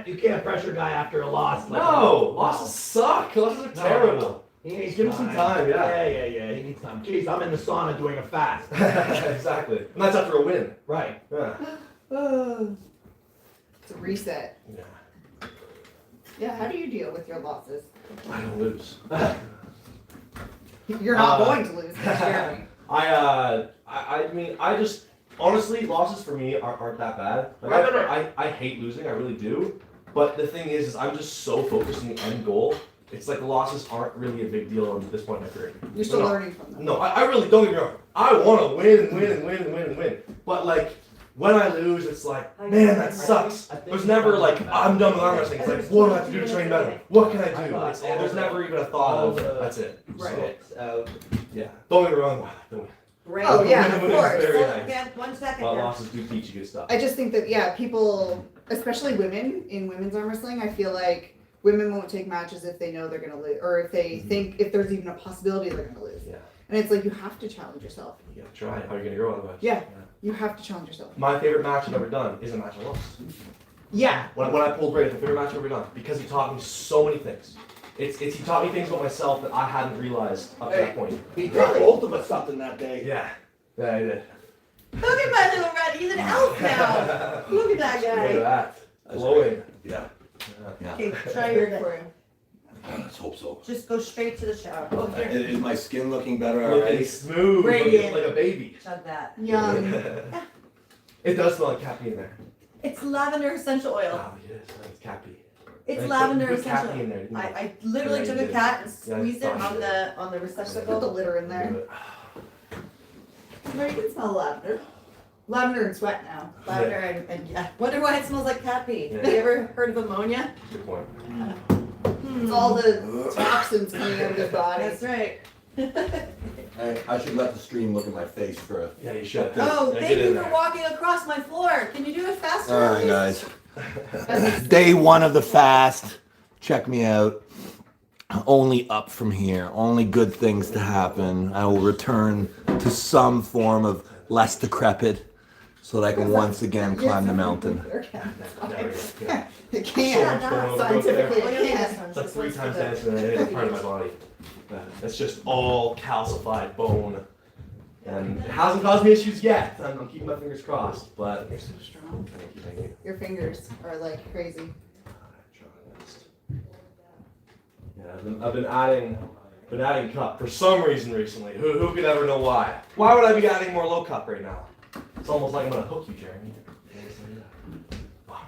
you can't pressure a guy after a loss. Like, No, losses suck. Losses are No, terrible. He needs Give him some time, yeah. Yeah. He needs time. Jeez, I'm in the sauna doing a fast. Exactly. And that's after a win. Right. Yeah. it's a reset. Yeah. Yeah, how do you deal with your losses? I don't lose. You're not Uh, going to lose this year. I mean, I just, honestly, losses for me aren't that bad. Like, I hate losing, I really do. But the thing is I'm just so focused on the end goal. It's like the losses aren't really a big deal at this point in my career. You're still No. learning from them. No, I really, don't get me wrong. I want to win. But like, when I lose, it's like, man, that sucks. There's never like, I'm done with arm wrestling. It's like, what do I have to do to train better? What can I do? There's never even a thought of, that's it. Right. So, yeah. Don't get me wrong. Great. Oh, yeah, of Winning is course. very Hold nice. again, 1 second But now. losses do teach you good stuff. I just think that, yeah, people, especially women in women's arm wrestling, I feel like women won't take matches if they know they're going to lose, or if they think, if there's even a possibility they're going to lose. Yeah. And it's like, you have to challenge yourself. You gotta try. How are you gonna grow otherwise? Yeah. You have to challenge yourself. My favorite match I've ever done is a match I lost. Yeah. When I pulled Ray, it's my favorite match I've ever done because he taught me so many things. He taught me things about myself that I hadn't realized up to that point. He taught both of us something that day. Yeah. Yeah, I did. Look at my little rat. He's an elf now. Look at that Look at guy. that. That's Glowing. Yeah. Yeah. Okay, try your Good for you. Let's hope so. Just go straight to the shower. Oh, here. Is my skin looking better Looking already? smooth. Radiant. Like a baby. Chug that. Young. It does smell like cappy in there. It's lavender essential oil. Oh, it is. It's cappy. It's Like, lavender put essential cappy oil. in there, didn't you? I literally Yeah, took you a did. cat and Yeah, I squeezed it thought on you the Put the receptacle. litter in there. No, you can smell lavender. Lavender and sweat now. Lavender and yeah. Wonder why it smells like cat pee. Yeah. Have you ever heard of ammonia? Good point. It's all the toxins coming out of his body. That's right. I should let the stream look at my face for a. Yeah, you should. Oh, Yeah, thank get in you there. for walking across my floor. Can you do it faster? Alright, please? guys. Day 1 of the fast. Check me out. Only up from here. Only good things to happen. I will return to some form of less decrepit so that I can once again climb the mountain. There can't. There we go. Yeah. It So can't. much going on up there. Scientifically, it can't. It's like 3 times faster than any part of my body. It's just all calcified bone. And it hasn't caused me issues yet. I'm keeping my fingers crossed, but You're so strong. thank you. Your fingers are like crazy. Yeah, I've been adding cup for some reason recently. Who could ever know why? Why would I be adding more low cup right now? It's almost like I'm gonna hook you, Jeremy. Oh,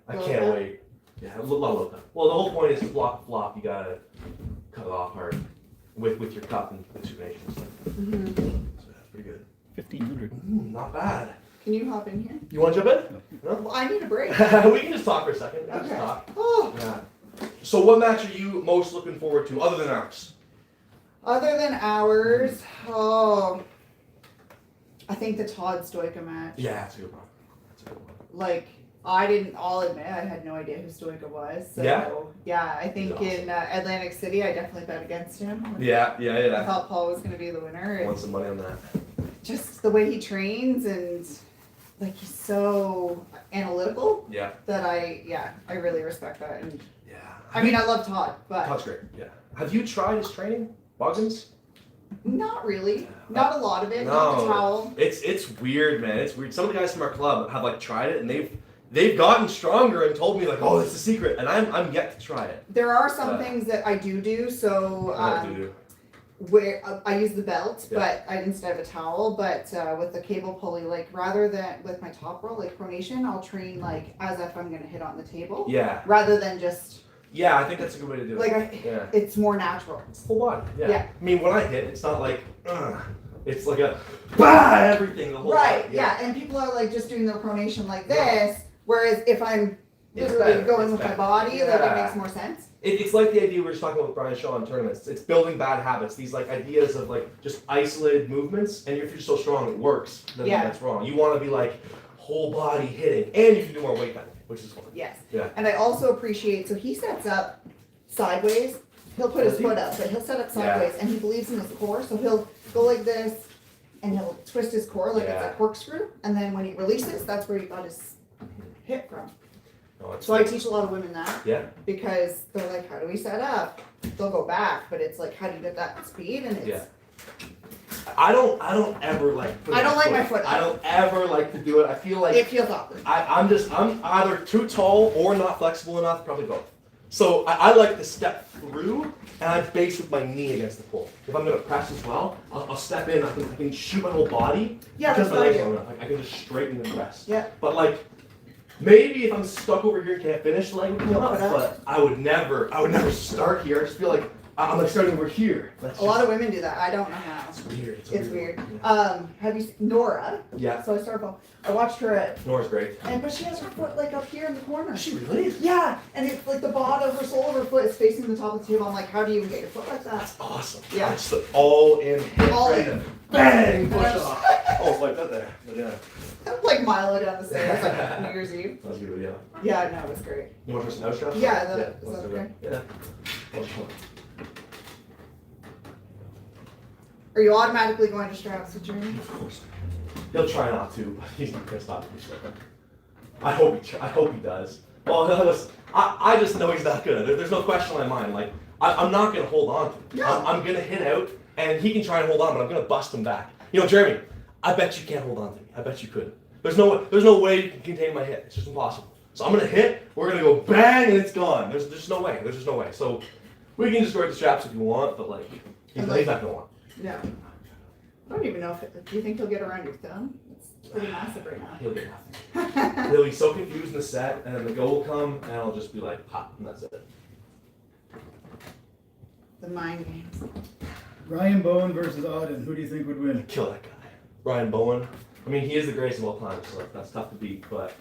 I Low can't cup? wait. Yeah, low cup. Well, the whole point is to block flop. You gotta cut it off hard with your cup and with supination and stuff. Mm-hmm. So that's pretty good. 1,500. Not bad. Can you hop in here? You want to jump in? No? Well, I need a break. We can just talk for a second. We can just Okay. talk. Oh. Yeah. So what match are you most looking forward to, other than ours? Other than ours, oh, I think the Todd Stoica match. Yeah, that's a good one. That's a good one. Like, I'll admit, I had no idea who Stoica was. So, Yeah? I think He's in Atlantic City, I definitely bet against him. Yeah. I thought Paul was going to be the winner. Want some money on that? Just the way he trains and, like, he's so analytical Yeah. that I really respect that. And Yeah. I mean, I love Todd, but Todd's great. Yeah. Have you tried his training, Boggins? not really. Not a lot of it. Not the No. towel. It's weird, man. It's weird. Some of the guys from our club have like tried it, and they've gotten stronger and told me like, oh, it's the secret, and I'm yet to try it. There are some things that I do. So where I use the belt, Yeah. but I instead of a towel. But with the cable pulley, like rather than with my top roll, like pronation, I'll train like as if I'm gonna hit on the table, Yeah. rather than just Yeah, I think that's a good way to do it. like Yeah. it's more natural. It's full body. Yeah. Yeah. I mean, when I hit, it's not like, it's like a, bah, everything, the whole Right? body. Yeah. And people are like just doing their pronation like this, whereas if I'm It's literally better, going it's with my better. body, like Yeah. it makes more sense. It's like the idea we were just talking about with Brian Shaw in tournaments. It's building bad habits. These like ideas of like just isolated movements, and if you're so strong it works, then Yeah. that's wrong. You want to be like whole body hitting, and you can do more weight cutting, which is fun. Yes. Yeah. And I also appreciate, so he sets up sideways. He'll put his Does he? foot up, but he'll set up Yeah. sideways, and he believes in his core, so he'll go like this, and he'll twist his core like it's Yeah. a corkscrew, and then when he releases, that's where he got his hit from. No, it's, So I teach a lot of women that, yeah. because they're like, how do we set up? They'll go back, but it's like, how do you get that speed? And it's, Yeah. I don't ever like. put I don't like my foot. foot I up. don't ever like to do it. I feel like it feels awkward. I'm either too tall or not flexible enough, probably both. So I like to step through and I base with my knee against the pole. If I'm gonna press as well, I'll step in, I can shoot my whole body. Yeah, because that's my what I legs do. are long enough. I can just straighten and press. Yeah. But like, maybe if I'm stuck over here and can't finish, the leg would come You'll up, put up. but I would never start here. I just feel like I'm like starting over here. That's A lot of women do that. I don't know how. It's weird. It's weird. Yeah. Have you seen Nora? Yeah. So I watched her at, Nora's great. but she has her foot like up here in the corner. Is she really? Yeah, and it's like the bottom of her sole of her foot is facing the top of the table. I'm like, how do you even get your foot like that? That's awesome. Yeah. It's the all in hit. All right in. in. Bang! Push Yeah. off. Oh, it's like that there. But yeah. I'm like Milo down the stairs like New Year's Eve. That was a good video. Yeah, no, it was great. You want to try some nose Yeah, yeah, is let's that do okay? Yeah. Are you automatically going to straps with Jeremy? Of course. He'll try not to, but he's not gonna stop me. I hope he does. Well, listen, I just know he's not good. There's no question in my mind. Like I'm not gonna hold on to him. No. I'm gonna hit out, and he can try and hold on, but I'm gonna bust him back. You know, Jeremy, I bet you can't hold on to me. I bet you could. There's no way you can contain my hit. It's just impossible. So I'm gonna hit. We're gonna go bang, and it's gone. There's just no way. There's just no way. So we can just wear the straps if you want, but like he's not gonna want. No. I don't even know if do you think he'll get around your thumb? It's pretty massive right now. He'll get nothing. He'll be so confused in the set, and then the go will come, and I'll just be like, pop, and that's it. The mind games. Ryan Bowen versus Auden. Who do you think would win? Kill that guy. Brian Bowen. I mean, he is the greatest of all time, so that's tough to beat, but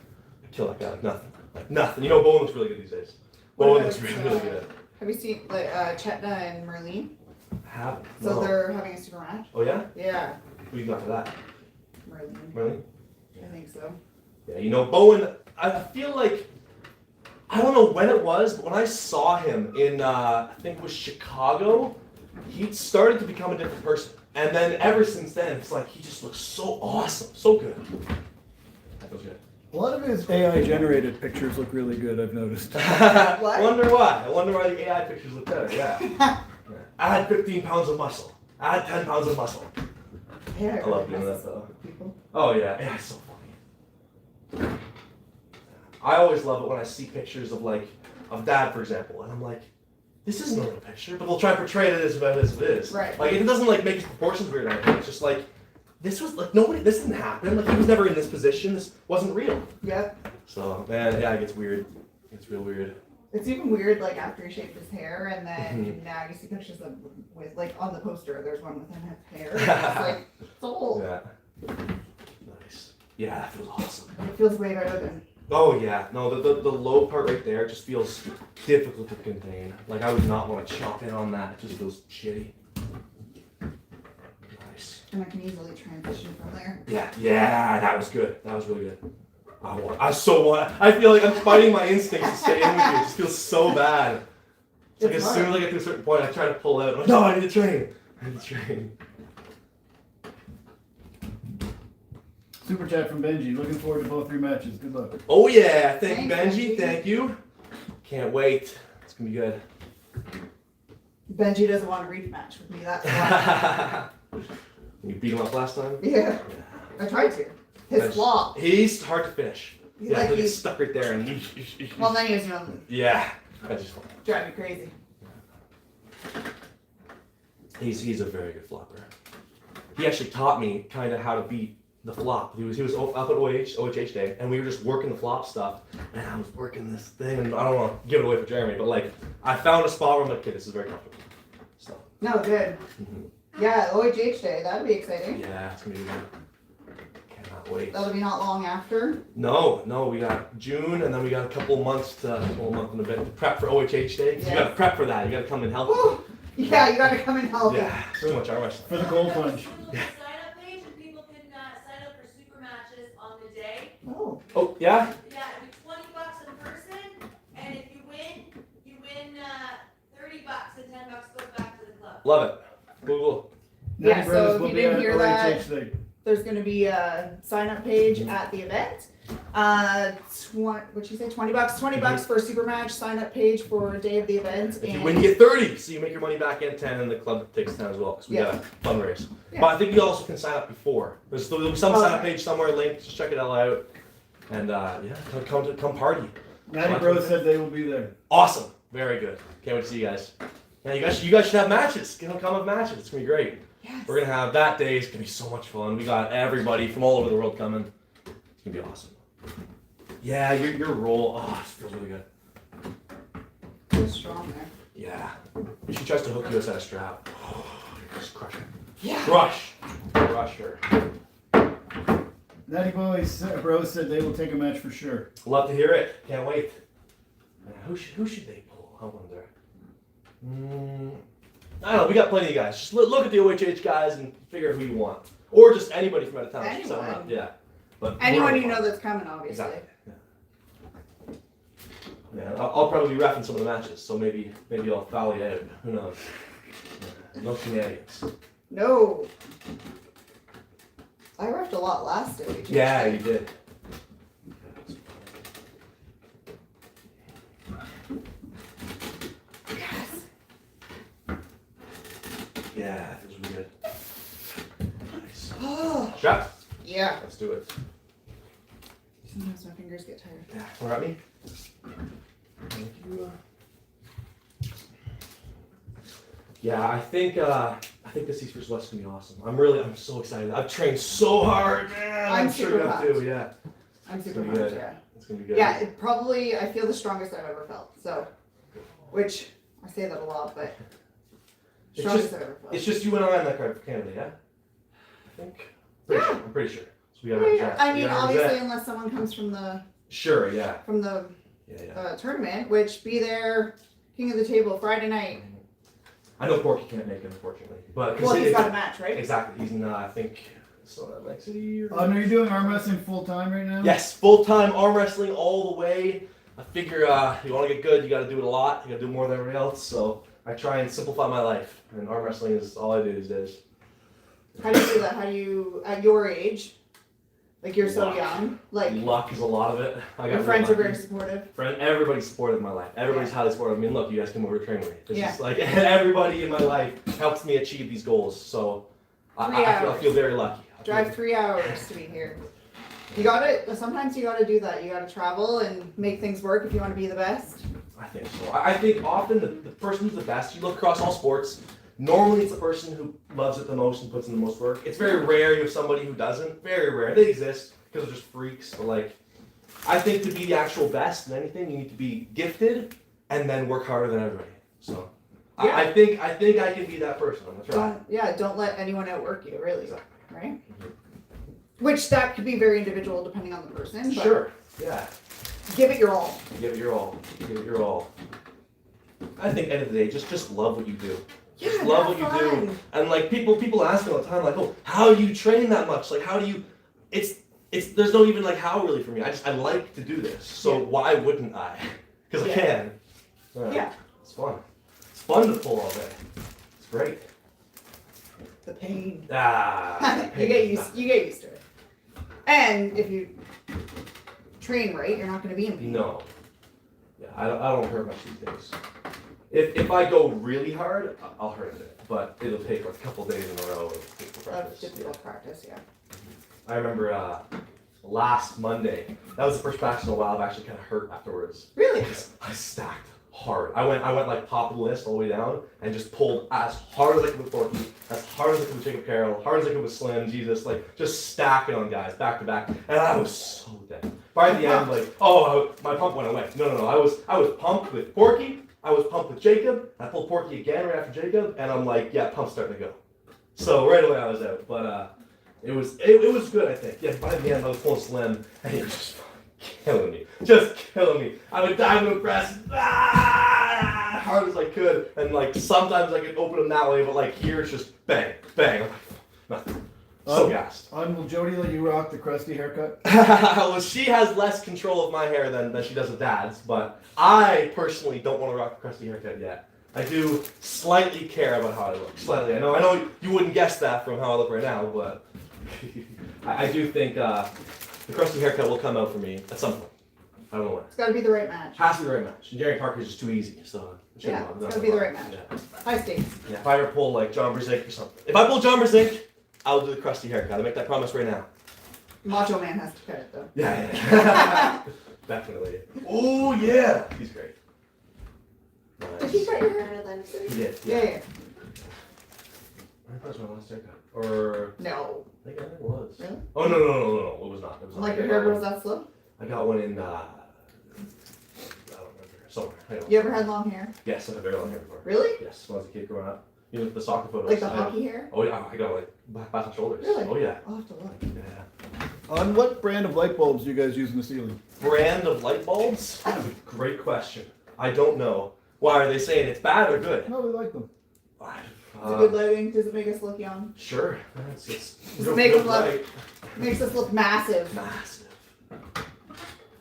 kill that guy like nothing. Like nothing. You know, Bowen looks really good these days. What Bowen about, looks really, really good. Have you seen like Chetna and Merlene? haven't. So No. they're having a super match. Oh yeah? Yeah, Who you got for that? Merlin. Really? I think so. Yeah, you know, Bowen, I feel like, I don't know when it was, but when I saw him in, I think it was Chicago, he started to become a different person. And then ever since then, it's like he just looks so awesome, so good. That feels good. A lot of his AI generated pictures look really good, I've noticed. What? Wonder why. I wonder why the AI pictures look better, yeah. Add 15 pounds of muscle. Add 10 pounds of muscle. Yeah, I love doing that though. Oh yeah, yeah, it's so funny. I always love it when I see pictures of Dad, for example, and I'm like, this isn't a real picture, but they'll try to portray it as it is. Right. Like it doesn't make his proportions weird or anything. It's just like this was this didn't happen. Like he was never in this position. This wasn't real. Yep. So man, yeah, it gets weird. It's real weird. It's even weird, like after he shaved his hair, and then now you see pictures of with like on the poster. There's one with him with hair. It's like it's old. Yeah. Nice. Yeah, that feels awesome. It feels way better than. Oh yeah, no, the low part right there just feels difficult to contain. Like I would not want to chop in on that. It just feels shitty. Nice. And I can easily transition from there. Yeah, that was good. That was really good. I feel like I'm fighting my instincts to stay in with you. It just feels so bad. It's like It's as soon as I get to a certain point, I try to pull out. I'm like, no, I need to train. I need to train. Super chat from Benji. Looking forward to both your matches. Good luck. Oh yeah, thank you, Thanks, Benji. Benji. Thank you. Can't wait. It's gonna be good. Benji doesn't want to rematch with me. That's why. You beat him up last time? Yeah, I tried to. His flaw. He's hard to finish. He's Yeah, like he'll get he's. stuck right there and Well, then he was gonna yeah. I just drive me crazy. he's a very good flopper. He actually taught me kind of how to beat the flop. He was up at OHH day, and we were just working the flop stuff, and I was working this thing, and I don't want to give it away for Jeremy, but like I found a spot where I'm like, okay, this is very comfortable. So No, good. Yeah, OHH day. That'd be exciting. yeah, it's gonna be good. Cannot wait. That'll be not long after. No, we got June, and then we got a month and a bit to prep for OHH day. 'Cause you Yeah. gotta prep for that. You gotta come and help. Woo! Yeah, you gotta come and help. Yeah, so much armwrestling. For the gold punch. Sign up page and people can sign up for super matches on the day. Oh. Oh yeah. Yeah, it's $20 in person, and if you win $30 and $10 goes back to the club. Love it. Cool. Yeah, Natty so Bros if will you be didn't at hear that- OHH Day. There's gonna be a sign up page at the event. What'd you say? $20. $20 for a super match sign up page for day of the event. If you win, you get 30, so you make your money back in 10, and the club takes 10 as well, because we Yeah. got a fundraise. Yeah. But I think you also can sign up before. There'll be some Oh, sign up okay. page somewhere linked. Just check it all out, and yeah, come party. Natty Bros said they will be there. Awesome, very good. Can't wait to see you guys. Yeah, you guys should have matches. Come with matches. It's gonna be great. Yes. We're gonna have that day. It's gonna be so much fun. We got everybody from all over the world coming. It's gonna be awesome. Yeah, your roll. Oh, it feels really good. You're strong there. Yeah. If she tries to hook you as a strap, just crush her. Yeah. Crush her. Natty Bros said they will take a match for sure. Love to hear it. Can't wait. Who should they pull? I wonder. I don't know. We got plenty of guys. Just look at the OHH guys and figure out who you want, or just anybody from out of town. Just set 'em up. Anyone. Yeah. But Anyone we're you know fun. that's coming, obviously. Exactly. Yeah, I'll probably be reffing some of the matches, so maybe I'll foul you out. Who knows? Yeah. No shenanigans. No. I reffed a lot last day. Yeah, you did. Yes. Yeah, that feels really good. Nice. Oh. Strap. Yeah. Let's do it. Sometimes my fingers get tired. Yeah, come at me. Thank you. Yeah, I think this East vs West is gonna be awesome. I'm so excited. I've trained so hard, man. I'm sure super you have pumped. too. Yeah, I'm It's super gonna be pumped, good. yeah. it's gonna be good. Yeah, it probably, I feel the strongest I've ever felt. So, which, I say that a lot, but It's strongest just- I've ever felt. It's just you and I in that card for Canada, yeah? I think. I'm pretty sure. So we gotta represent. I We mean, gotta obviously, represent. unless someone comes from the Sure, yeah. from the Yeah. tournament, which be there, king of the table Friday night. I know Porky can't make it, unfortunately. But Well, he's got a match, right? Exactly. He's in, I think, Atlantic City. Or... Are you doing arm wrestling full time right now? Yes, full-time arm wrestling all the way. I figure you want to get good, you got to do it a lot. You got to do more than everybody else. So I try and simplify my life, and arm wrestling is all I do these days. How do you do that? How do you, at your age, like you're so Luck. young, like Luck is a lot of it. I got your real friends are lucky. very supportive. Everybody's supportive in my life. Everybody's highly supportive. I mean, look, you guys come over to train with me. It's Yeah. just like everybody in my life helps me achieve these goals. So I feel very lucky. Drive 3 hours to be here. You gotta, sometimes you gotta do that. You gotta travel and make things work if you want to be the best. I think so. I think often the person who's the best, you look across all sports, normally it's the person who loves it the most and puts in the most work. It's very rare you have somebody who doesn't. Very rare. They exist because they're just freaks. But like, I think to be the actual best in anything, you need to be gifted and then work harder than everybody. So Yeah. I think I can be that person. I'm gonna try. Don't let anyone outwork you, really. Exactly. Right? Which that could be very individual depending on the person. But Sure. Yeah. give it your all. Give it your all. Give it your all. I think end of the day, just love what you do. Just Yeah, love what have you do. fun. And like people ask me all the time, like, oh, how do you train that much? Like how do you it's there's no even like how really for me. I like to do this. So Yeah. why wouldn't I? Because I Yeah. can. Yeah. It's fun. It's fun to pull all day. It's great. The pain. Ah. you get used to it. And if you train right, you're not going to be in pain. No. Yeah, I don't hurt much these days. If I go really hard, I'll hurt a bit, but it'll take like a couple days in a row of difficult That's practice. difficult practice, yeah. I remember last Monday. That was the first practice in a while I've actually kind of hurt afterwards. Really? I stacked hard. I went like top of the list all the way down and just pulled as hard as I could with Courtney, as hard as I could with Jacob Carroll, hard as I could with Slim, Jesus, like just stacking on guys back to back, and I was so dead. By the end, like, my pump went away. No. I was pumped with Porky. I was pumped with Jacob. I pulled Porky again right after Jacob, and I'm like, yeah, pump's starting to go. So right away I was out, but it was good, I think. Yeah, by the end I was pulling Slim, and he was just killing me. I would dive into press hard as I could, and like sometimes I could open them that way, but like here it's just bang, bang. I'm like, nothing. So gassed. Will Jody let you rock the crusty haircut? Well, she has less control of my hair than she does with Dad's, but I personally don't want to rock the crusty haircut yet. I do slightly care about how I look. Slightly. I know you wouldn't guess that from how I look right now, but I do think the crusty haircut will come out for me at some point. I don't know when. It's got to be the right match. Has to be the right match. And Jerry Parker's just too easy, so Yeah, it's got to be the right match. Yeah. High stakes. Yeah, if I ever pull like John Brzik or something. If I pull John Brzik, I'll do the crusty haircut. I make that promise right now. Macho Man has to cut it, though. Yeah. Definitely. Oh yeah. He's great. Did he cut your hair in Atlantic City? He did. Yeah. I think that was my last haircut. Or No. I think it was. Really? Oh no. It was not. It was not. Like your hair grows that slow? I got one in. I don't remember. Somewhere. I don't You ever had long hair? Yes, I've had very long hair before. Really? Yes, when I was a kid growing up. You know the soccer photos. Like the I- hockey hair? Oh yeah, I got like back and shoulders. Really? Oh yeah. I'll have to look. Yeah. On what brand of light bulbs do you guys use in the ceiling? Brand of light bulbs? Great question. I don't know. Why are they saying it's bad or good? No, we like them. Is it good lighting? Does it make us look young? Sure. It's Does real it make good us look light. makes us look massive? Massive.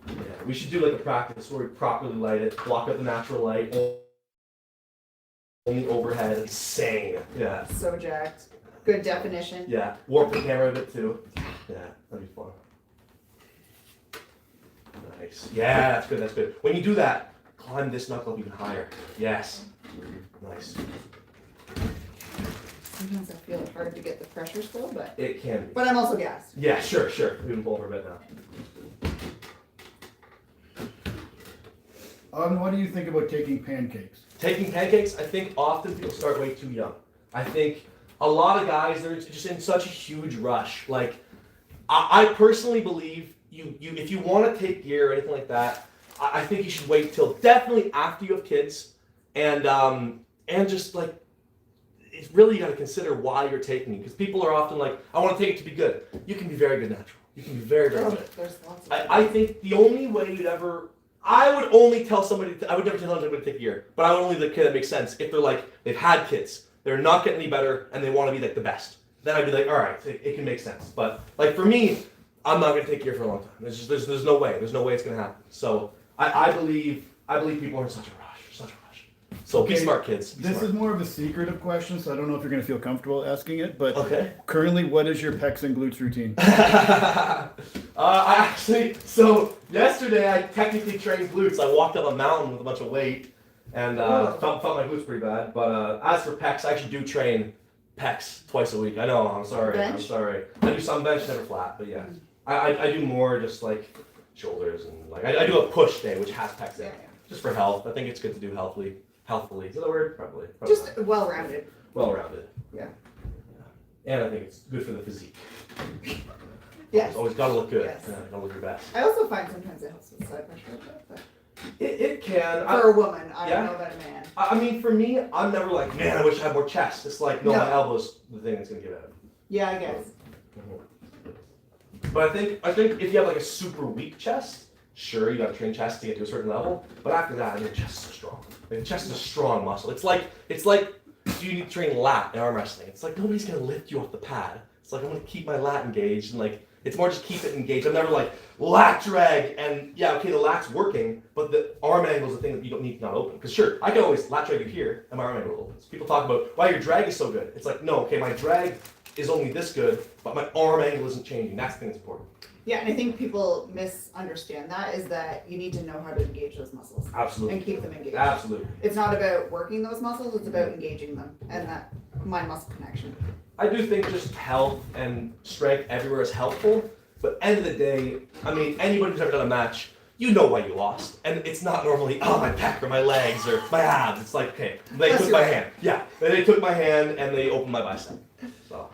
Yeah, we should do like a practice where we properly light it, block out the natural light, only overhead. Insane. Yeah. So jacked. Good definition. Yeah. Warp the camera a bit too. Yeah, that'd be fun. Nice. Yeah, that's good. That's good. When you do that, climb this knuckle up even higher. Yes. Nice. Sometimes I feel it hard to get the pressure still, but It can be. I'm also gassed. Yeah, sure. We can pull for a bit now. What do you think about taking pancakes? Taking pancakes, I think often people start way too young. I think a lot of guys, they're just in such a huge rush. Like, I personally believe you if you want to take gear or anything like that, I think you should wait till definitely after you have kids, and just like, it's really you got to consider why you're taking it, because people are often like, I want to take it to be good. You can be very good natural. You can be very, very good. There's lots of I think the only way you'd ever I would only tell somebody. I would never tell somebody to take gear, but I would only do the kid that makes sense if they're like they've had kids, they're not getting any better, and they want to be like the best. Then I'd be like, all right, it can make sense. But like for me, I'm not gonna take gear for a long time. There's no way. There's no way it's gonna happen. So I believe people are in such a rush. So be Okay, smart, kids. Be This smart. is more of a secretive question, so I don't know if you're gonna feel comfortable asking it. But Okay. currently, what is your pecs and glutes routine? So yesterday I technically trained glutes. I walked up a mountain with a bunch of weight and felt my glutes pretty bad. But as for pecs, I actually do train pecs twice a week. I know, I'm sorry. Bench? I'm sorry. I do some bench, never flat, but yeah. I do more just like shoulders and like I do a push day, which has pecs in it. Just for health. I think it's good to do healthfully. Is that a word? Probably. Just well-rounded. Well-rounded. Yeah. And I think it's good for the physique. Yes. Always gotta look good. Yes. Yeah, gotta look your best. I also find sometimes it helps with side pressure a bit, but It can. for a woman, I Yeah. don't know about a man. I mean, for me, I'm never like, man, I wish I had more chest. It's like, no, No. my elbow's the thing that's gonna give out. Yeah, I guess. But I think if you have like a super weak chest, sure, you gotta train chest to get to a certain level. But after that, your chest is so strong. Like, chest is a strong muscle. It's like do you need to train lat in arm wrestling? It's like nobody's gonna lift you off the pad. It's like I'm gonna keep my lat engaged and like it's more just keep it engaged. I'm never like lat drag and yeah, okay, the lat's working, but the arm angle is the thing that you don't need to not open. Because sure, I can always lat drag you here and my arm angle opens. People talk about why your drag is so good. It's like no, okay, my drag is only this good, but my arm angle isn't changing. That's the thing that's important. Yeah, and I think people misunderstand that is that you need to know how to engage those muscles Absolutely. and keep them engaged. Absolutely. It's not about working those muscles, it's about engaging them and that mind-muscle connection. I do think just health and strength everywhere is helpful, but end of the day, I mean, anybody who's ever done a match, you know why you lost. And it's not normally, oh, my pec or my legs or my abs. It's like, okay, they Plus took your my right. hand. Yeah, they took my hand and they opened my bicep. So,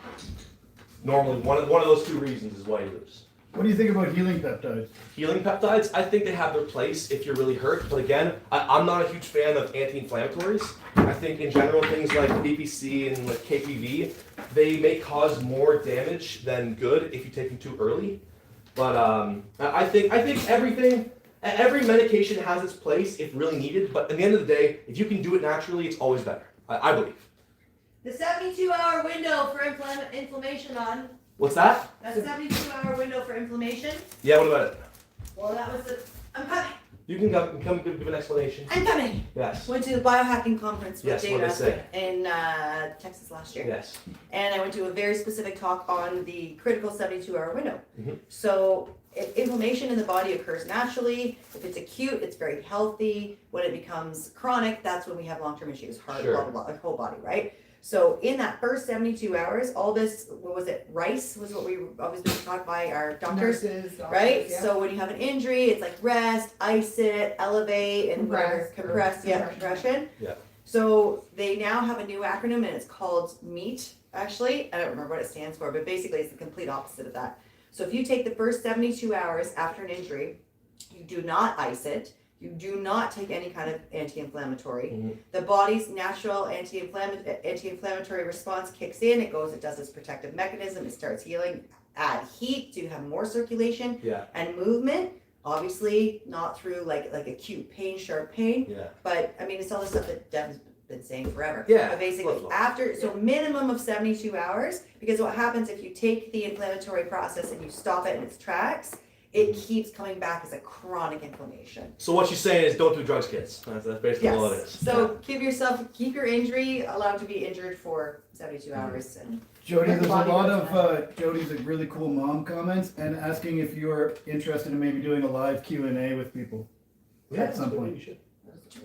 normally, one of those two reasons is why you lose. What do you think about healing peptides? Healing peptides, I think they have their place if you're really hurt. But again, I'm not a huge fan of anti-inflammatories. I think in general things like BPC and like KPV, they may cause more damage than good if you take them too early. But I think every medication has its place if really needed. But at the end of the day, if you can do it naturally, it's always better. I believe. The 72-hour window for inflammation on. What's that? That's a 72-hour window for inflammation. Yeah, what about it? Well, that was the. I'm coming. You can come give an explanation. I'm coming. Yes. Went to the biohacking conference with Yes, what'd they say? in Texas last year. Yes. And I went to a very specific talk on the critical 72-hour window. Mhm. So if inflammation in the body occurs naturally. If it's acute, it's very healthy. When it becomes chronic, that's when we have long-term issues, heart, Sure. blah, blah, blah, like whole body, right? So in that first 72 hours, all this, what was it, rice was what we always been taught by our doctors. Nurses, doctors, Right? yeah. So when you have an injury, it's like rest, ice it, elevate, and compress, compression. Yeah. So they now have a new acronym and it's called MEAT, actually. I don't remember what it stands for, but basically it's the complete opposite of that. So if you take the first 72 hours after an injury, you do not ice it, you do not take any kind of anti-inflammatory. Mhm. The body's natural anti-inflammatory response kicks in, it does its protective mechanism, it starts healing. Add heat, so you have more circulation Yeah. and movement. Obviously, not through like acute pain, sharp pain, Yeah. but I mean, it's all the stuff that Devin's been saying forever. Yeah, But basically, flow. after, so minimum of 72 hours, because what happens if you take the inflammatory process and you stop it in its tracks, it keeps coming back as a chronic inflammation. So what she's saying is don't do drugs, kids. That's basically all it is. So keep your injury allowed to be injured for 72 hours. And Jody, there's a Body lot was of Jody's like really cool mom comments and asking if you're interested in maybe doing a live Q&A with people at some point. You should.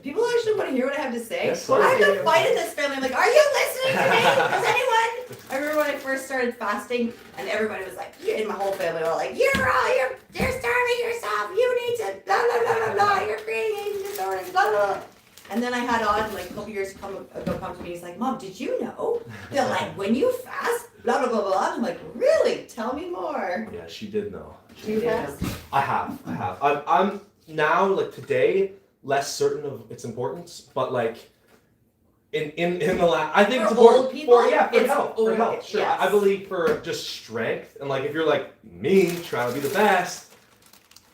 people actually want to hear what I have to say. Yes, I've please. been fighting this family. I'm like, are you listening to me? Does anyone? I remember when I first started fasting, and everybody was like, in my whole family were like, you're starving yourself. You need to blah blah blah blah blah. You're creating eating disorders. Blah blah blah. And then I had Odd like a couple years ago come to me. He's like, Mom, did you know that like when you fast, blah blah blah blah. I'm like, really? Tell me more. Yeah, she did know. Do you fast? I have. I'm now like today less certain of its importance, but like in the last, I think For it's important old people, for it's health. For old- health, sure. yes. I believe for just strength and like if you're like me trying to be the best,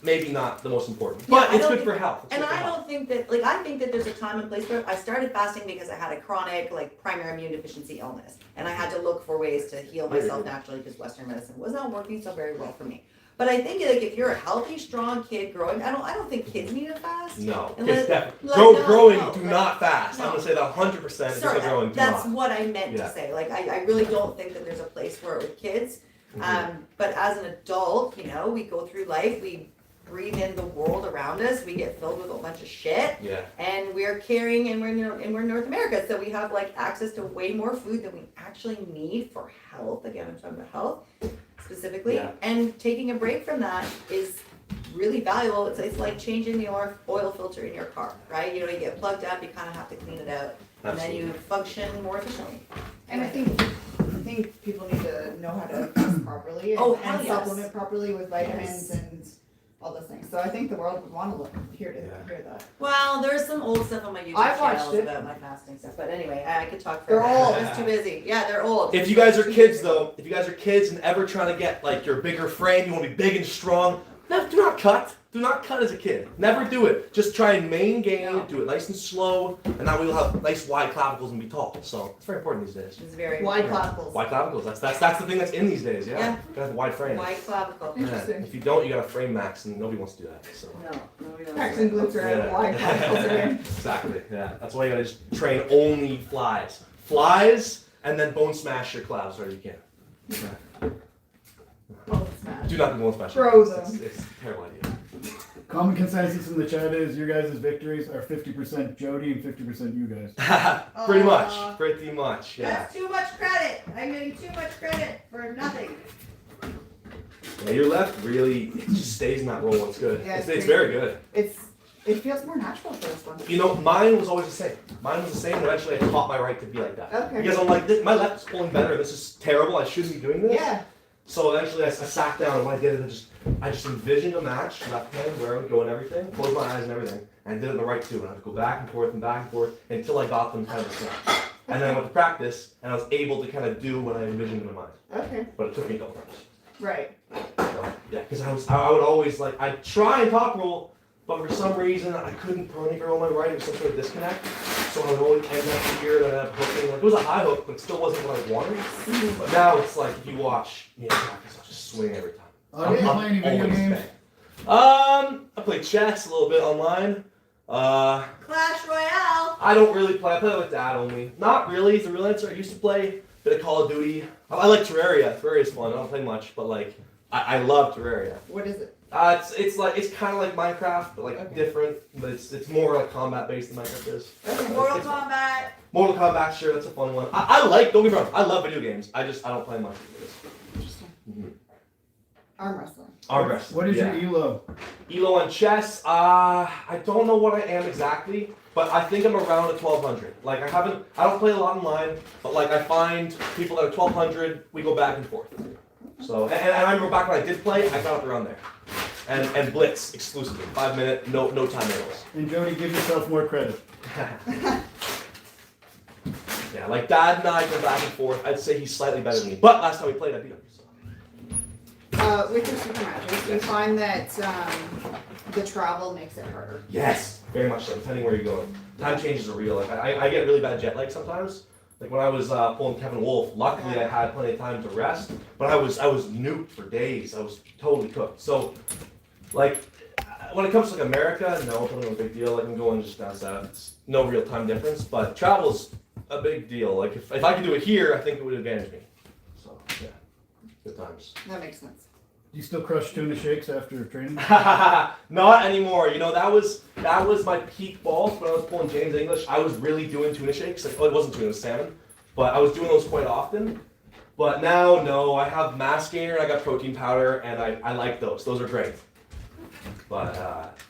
maybe not the most important, Yeah, but I it's don't good for health. It's And good for I health. don't think that, like, I think that there's a time and place for it. I started fasting because I had a chronic, like, primary immune deficiency illness. And I had to look for ways to heal myself naturally because Western medicine was not working so very well for me. But I think, like, if you're a healthy, strong kid growing, I don't think kids need to fast. No, Unless- kids definitely. like, Growing, no, do like, not fast. no. I'm gonna say that 100%. If Sorry, you're growing, do that's not. what I meant Yeah. to say. Like, I really don't think that there's a place for it with kids. Mhm. But as an adult, you know, we go through life, we breathe in the world around us, we get filled with a bunch of shit, Yeah. and we're carrying, and we're North America, so we have like access to way more food than we actually need for health. Again, I'm talking about health specifically, Yeah. and taking a break from that is really valuable. It's like changing the oil filter in your car, right? You know, you get plugged up, you kind of have to clean it out, and then you function more efficiently. And I think people need to know how to fast properly and, Oh, hell and yes. supplement properly with vitamins Yes. and all those things. So I think the world would want to hear that. Well, there's some old stuff on my YouTube I've watched channels it. about my fasting stuff, but anyway, I could talk They're forever. old. I'm just too busy. Yeah, they're old. If you guys are kids though, if you guys are kids and ever trying to get like your bigger frame, you want to be big and strong, do not cut. Do not cut as a kid. Never do it. Just try and main gain, No. do it nice and slow, and that way you'll have nice wide clavicles and be tall. So it's very important these days. It's very Wide important. clavicles. Wide clavicles. That's the thing that's in these days. Yeah. Yeah. You gotta have a wide frame. Wide clavicle. Yeah. Interesting. If you don't, you got to frame max, and nobody wants to do that. So. No, we don't. Pecs and glutes are out of wide clavicles again. Exactly. Yeah. That's why you gotta just train only flies. Flies, and then bone smash your claws wherever you can. Oh, smash. Do not be bone smash. Throw It's them. a terrible idea. Common consensus in the chat is your guys' victories are 50% Jody and 50% you guys. Pretty much. Aw. Pretty much. Yeah. That's too much credit. I'm getting too much credit for nothing. Yeah, your left really it just stays in that role. It's good. Yeah, it's it's very good. It feels more natural for this one. You know, mine was always the same. Mine was the same, but eventually I taught my right to be like that. Okay. Because I'm like, my left is pulling better. This is terrible. I shouldn't be doing this. Yeah. So eventually I sat down and what I did is I just envisioned a match, left hand, where I would go and everything, closed my eyes and everything, and did it the right too. And I had to go back and forth until I got them kind of the same. And then I went to practice, and I was able to kind of do what I envisioned in my mind. Okay. But it took me a couple times. Right. So, yeah, because I would always like, I'd try and top roll, but for some reason I couldn't pony roll my right. There was some sort of disconnect. So I would always end up here and I'd have hooking. Like, it was a high hook, but it still wasn't what I wanted. But now it's like, if you watch me in practice, I'll just swing every time. Do you play any video always games? bang. I play chess a little bit online. Clash Royale. I don't really play. I play with Dad only. Not really is the real answer. I used to play a bit of Call of Duty. I like Terraria. Terraria's fun. I don't play much, but like I love Terraria. What is it? It's kind of like Minecraft, but like Okay. different. But it's more like combat based than Minecraft is. Okay. Mortal It's- Kombat. Mortal Kombat, sure, that's a fun one. I like. Don't get me wrong. I love video games. I don't play much of this. Interesting. Mhm. Arm wrestling. Armwrestling. What is yeah. your elo? Elo on chess, I don't know what I am exactly, but I think I'm around a 1200. Like I don't play a lot online, but like I find people that are 1200, we go back and forth. So, and I remember back when I did play, I got up around there. And Blitz exclusively, 5 minute, no time intervals. And Jody, give yourself more credit. Yeah, like Dad and I go back and forth. I'd say he's slightly better than me, but last time we played, I beat him. So. With your super matches, do you find that the travel makes it harder? Yes, very much so, depending where you're going. Time changes are real. Like I get really bad jet lag sometimes. Like when I was pulling Kevin Wolf, luckily I had plenty of time to rest, but I was nuked for days. I was totally cooked. So, like, when it comes to like America, no, it's not a big deal. Like I'm going just down south. It's no real time difference, but travel's a big deal. Like if I could do it here, I think it would advantage me. So yeah, good times. That makes sense. Do you still crush tuna shakes after training? Not anymore. You know, that was my peak balls when I was pulling James English. I was really doing tuna shakes. Like, it wasn't tuna, it was salmon. But I was doing those quite often. But now, no, I have mass gainer, I got protein powder, and I like those. Those are great. But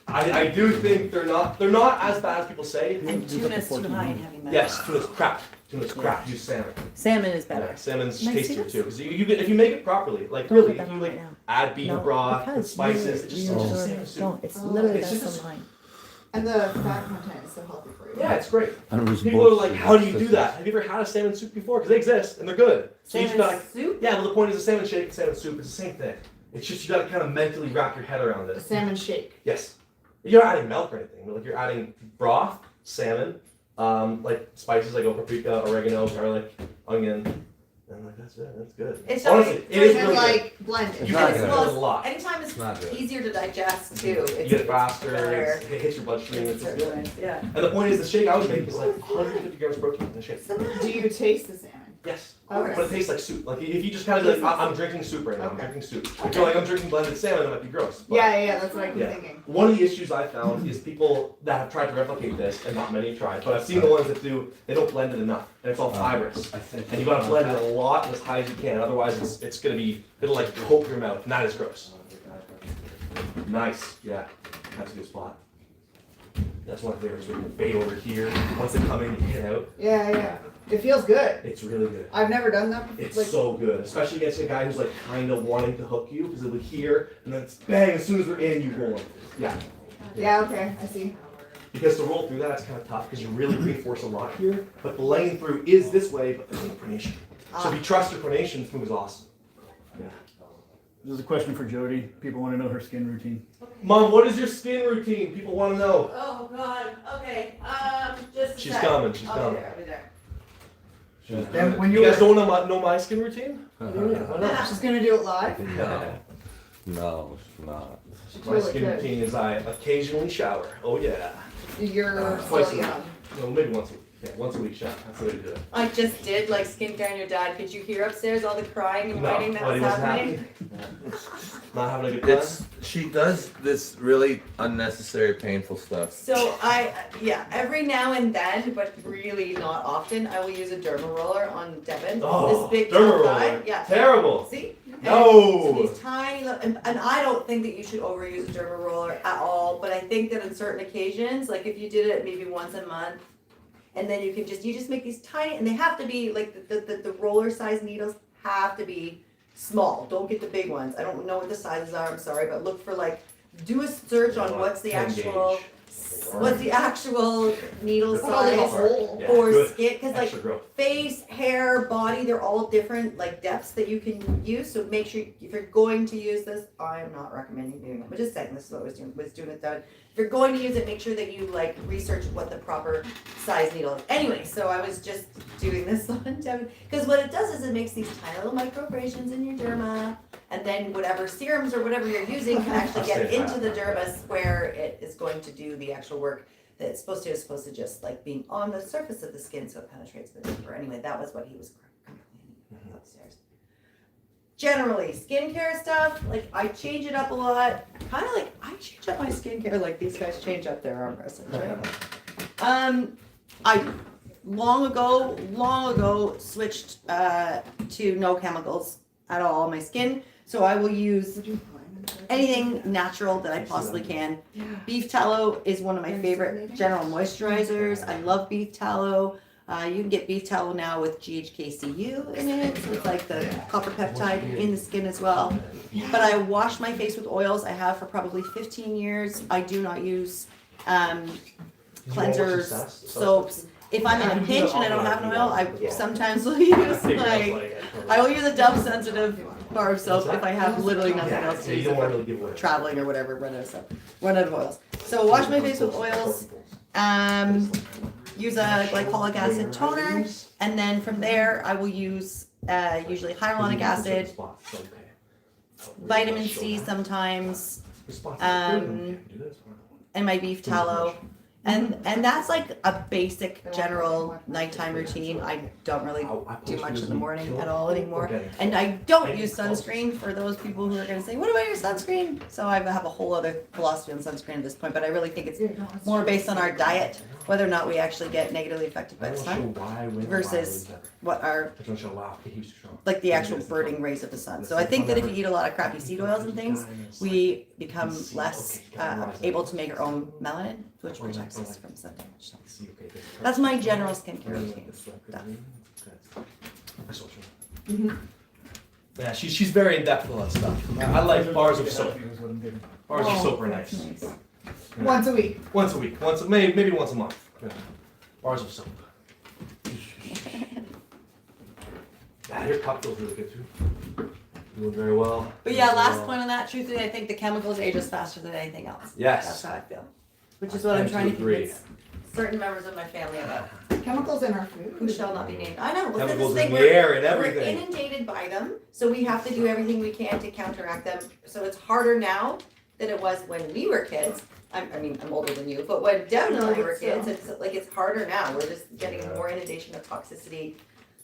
I do think they're not as bad as people say. And tuna's too high in heavy metals. Yes, tuna's crap. Tuna's crap. Use salmon. Salmon is Yeah, better. salmon's Can I see tastier this? too. Because if you make it properly, like Don't really, put if that you on like right now. add beef broth and spices, it's just Oh. salmon soup. Don't. It's Oh. literally It's that's just- the line. And the fat content is so healthy for you. Yeah, it's great. And it was People are both like, how do you do sisters. that? Have you ever had a salmon soup before? Because they exist and they're good. So you just Salmon gotta, soup? yeah, well the point is a salmon shake and salmon soup. It's the same thing. It's just you got to kind of mentally wrap your head around A it. salmon shake. Yes. You're not adding milk or anything, but like you're adding broth, salmon, like spices like paprika, oregano, garlic, onion, and like that's it. That's good. It's Honestly, not- it is And really like blend it. It's not It's good. well, It's a lot. anytime it's Not good. easier to digest too. You It's get it faster. better. It hits your bloodstream. It's just good. Yeah. And the point is, the shake I was making is like 150 grams of protein in the shake. Do you taste the salmon? Yes. Okay. But it tastes like soup. Like if you just kind of like, I'm drinking soup right now. I'm Okay. drinking soup. If you're like, I'm drinking blended salmon, that might be gross. But Yeah, that's what I keep Yeah. thinking. one of the issues I found is people that have tried to replicate this, and not many have tried, but I've seen the ones that do, they don't blend it enough, and it's all fibrous. And you gotta blend it a lot and as high as you can, otherwise it's gonna be, it'll like coat your mouth, and that is gross. Nice, yeah, that's a good spot. That's one of my favorites, we can bait over here, once they come in, you hit out, Yeah. It feels good. it's really good. I've never done that before. It's Like, so good, especially against a guy who's like kind of wanting to hook you, because it'll be here, and then it's bang, as soon as we're in, you roll it. Yeah. yeah, okay, I see. Because to roll through that, it's kind of tough because you really reinforce a lot here. But the laying through is this way, but there's no pronation. So if you trust your pronation, this move is awesome. Yeah. This is a question for Jody. People want to know her skin routine. Mom, what is your skin routine? People want to know. Oh God. Okay. Just. a She's sec. coming. She's I'll be coming. there. I'll be there. And when You you guys don't know my skin routine? Uh-huh. She's gonna do it live? No. No, it's not. She My totally skin could. routine is I occasionally shower. Oh yeah. You're Twice so a week. young. No, maybe once a week. Yeah, once a week shower. That's the way to do it. I just did like skincare on your dad. Could you hear upstairs all the crying and No, whining that but he was wasn't happening? happy. Not having a good time. It's she does this really unnecessary, painful stuff. So every now and then, but really not often, I will use a derma roller on Devin. Oh, this big derma tough guy. roller. Yeah. Terrible. See? And No. So these tiny, and I don't think that you should overuse a derma roller at all. But I think that on certain occasions, like if you did it maybe once a month, and then you just make these tiny, and they have to be like the roller size needles have to be small. Don't get the big ones. I don't know what the sizes are. I'm sorry, but look for like, do a search on what's the 10 actual. gauge. What's the actual needle Oh, like a size hole. Yeah, for good. skin? Because like Extra growth. face, hair, body, they're all different like depths that you can use. So make sure if you're going to use this, I am not recommending doing it. I'm just saying this is what I was doing it done. If you're going to use it, make sure that you like research what the proper size needle is. Anyway, so I was just doing this on Devin because what it does is it makes these tiny little microabrasions in your derma, and then whatever serums or whatever you're using can actually get into the dermis where it is going to do the actual work that it's supposed to. It's supposed to just like being on the surface of the skin so it penetrates a bit deeper. Anyway, that was what he was complaining about upstairs. Generally, skincare stuff, like I change it up a lot. Kind of like I change up my skincare like these guys change up their arm wrestling, right? I long ago switched to no chemicals at all on my skin. So I will use anything natural that I possibly can. Beef tallow is one of my favorite general moisturizers. I love beef tallow. You can get beef tallow now with GHKCU in it. So it's like the copper peptide in the skin as well. But I wash my face with oils. I have for probably 15 years. I do not use cleansers, soaps. If I'm in a pinch and I don't have an oil, I sometimes will use I will use a Dove sensitive bar of soap if I have literally nothing else to you use don't if want I'm to really give away. traveling or whatever, run out of oils. So wash my face with oils, use a glycolic acid toner, and then from there I will use usually hyaluronic acid, vitamin C sometimes, and my beef tallow. And that's like a basic general nighttime routine. I don't really do much in the morning at all anymore. And I don't use sunscreen for those people who are going to say, what about your sunscreen? So I have a whole other philosophy on sunscreen at this point, but I really think it's more based on our diet, whether or not we actually get negatively affected by the sun versus what are like the actual burning rays of the sun. So I think that if you eat a lot of crappy seed oils and things, we become less able to make our own melanin, which protects us from sun damage. So that's my general skincare routine stuff. Yeah, she's very in depth with all that stuff. I like bars of soap. Is what I'm getting. Bars of Oh, soap are that's nice. nice. Once a week. Once a week, maybe once a month. Yeah. Bars of soap. Yeah, your cup feels really good too. Doing very well. But yeah, Doing last well. point on that, truthfully, I think the chemicals age us faster than anything else. Yes. That's how I feel. Which is what I'm tend trying to to agree. convince certain members of my family about. Chemicals in our food. Who shall not be named. I know. Look at Chemicals this in thing. the air and We're everything. inundated by them, so we have to do everything we can to counteract them. So it's harder now than it was when we were kids. I'm older than you, but when Deb and No, I but were kids, still. it's harder now. We're just getting more inundation of toxicity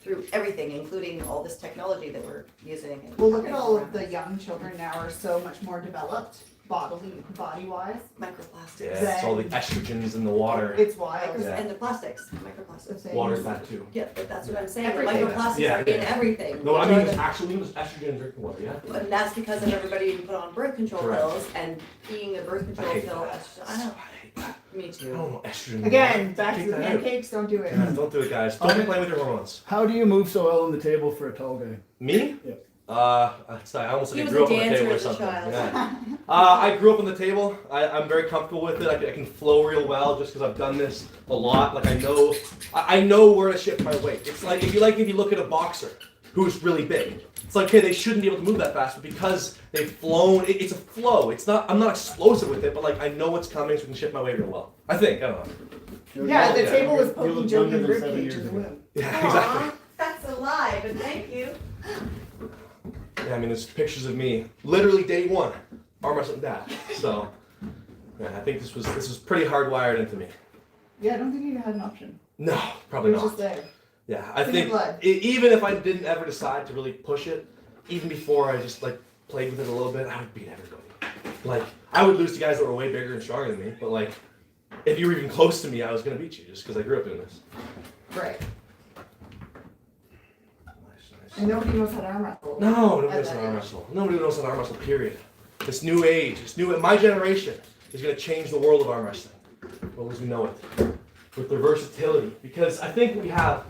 through everything, including all this technology that we're using. and Well, look at all of around the us. young children now are so much more developed body-wise. Microplastics. Yeah, it's all the estrogens in the water. It's wild. Yeah. And the plastics, microplastics. Water's bad too. Yeah, but that's what I'm saying. The Everything. microplastics Yeah, are in yeah. everything. No, I Which mean are it's the- actually it was estrogen in drinking water, yeah? And that's because of everybody being put on birth control Correct. pills and being a birth I control hate pill. that. I know, I hate that. me I too. don't know estrogen. in Again, water. back to Take the that out. pancakes, don't do it. Yeah, don't do it, guys. Don't be playing with your hormones. How do you move so well on the table for a tall guy? Me? Yeah. I almost said He I was grew a up on the dancer table or as a something. child. Yeah. I grew up on the table. I'm very comfortable with it. I can flow real well just because I've done this a lot. Like I know where to shift my weight. It's like if you look at a boxer who's really big. It's like, okay, they shouldn't be able to move that fast, but because they've flown, it's a flow. I'm not explosive with it, but like I know what's coming, so I can shift my weight real well. I think. I don't know. Yeah, the Yeah. table was You poking look Joey's younger than 7 ribcage years in the ago. womb. Yeah, exactly. Aw, that's a lie, but thank you. Yeah, I mean, there's pictures of me, literally day one, arm wrestling dad. So, yeah, I think this was pretty hardwired into me. Yeah, I don't think you had an option. No, probably It was not. just there. Yeah, I in think your blood. even if I didn't ever decide to really push it, even before I just like played with it a little bit, I would beat everybody. Like I would lose to guys that were way bigger and stronger than me, but like if you were even close to me, I was gonna beat you just because I grew up doing this. Right. Nice. And nobody knows how to arm wrestle. No, nobody At knows how that to arm age. wrestle. Nobody knows how to arm wrestle. Period. This new age, my generation is gonna change the world of arm wrestling, well as we know it, with their versatility. Because I think we have.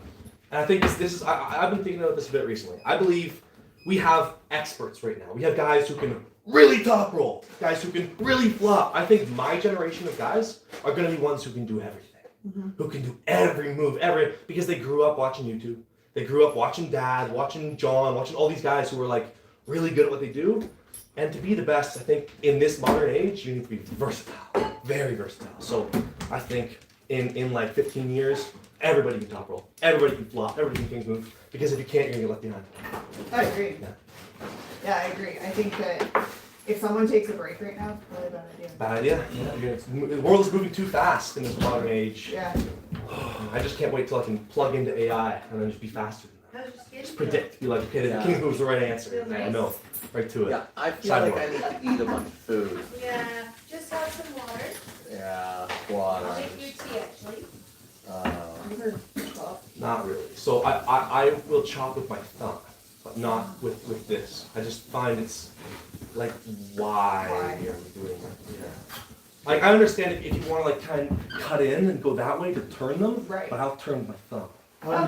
And I think this is, I've been thinking about this a bit recently. I believe we have experts right now. We have guys who can really top roll, guys who can really flop. I think my generation of guys are going to be ones who can do everything, who can do every move, because they grew up watching YouTube. They grew up watching Dad, watching John, watching all these guys who were like really good at what they do. And to be the best, I think in this modern age, you need to be versatile, very versatile. So I think in like 15 years, everybody can top roll, everybody can flop, everybody can change move. Because if you can't, you're gonna get left behind. I agree. Yeah. Yeah, I agree. I think that if someone takes a break right now, it's probably a bad idea. Bad idea. Yeah, the world is moving too fast in this modern age. Yeah. I just can't wait till I can plug into AI and then just be faster than that. Just predict. Be like, okay, the king move's the right answer. Feels nice. I know. Right to it. Yeah, I feel like I need to eat a bunch of food. Yeah, just have some water. Yeah, I'll water. make you tea actually. Not really. So I will chop with my thumb, but not with this. I just find it's like, why are we doing that? Yeah. Like I understand if you want to like kind of cut in and go that way to turn them, Right. but I'll turn with my thumb.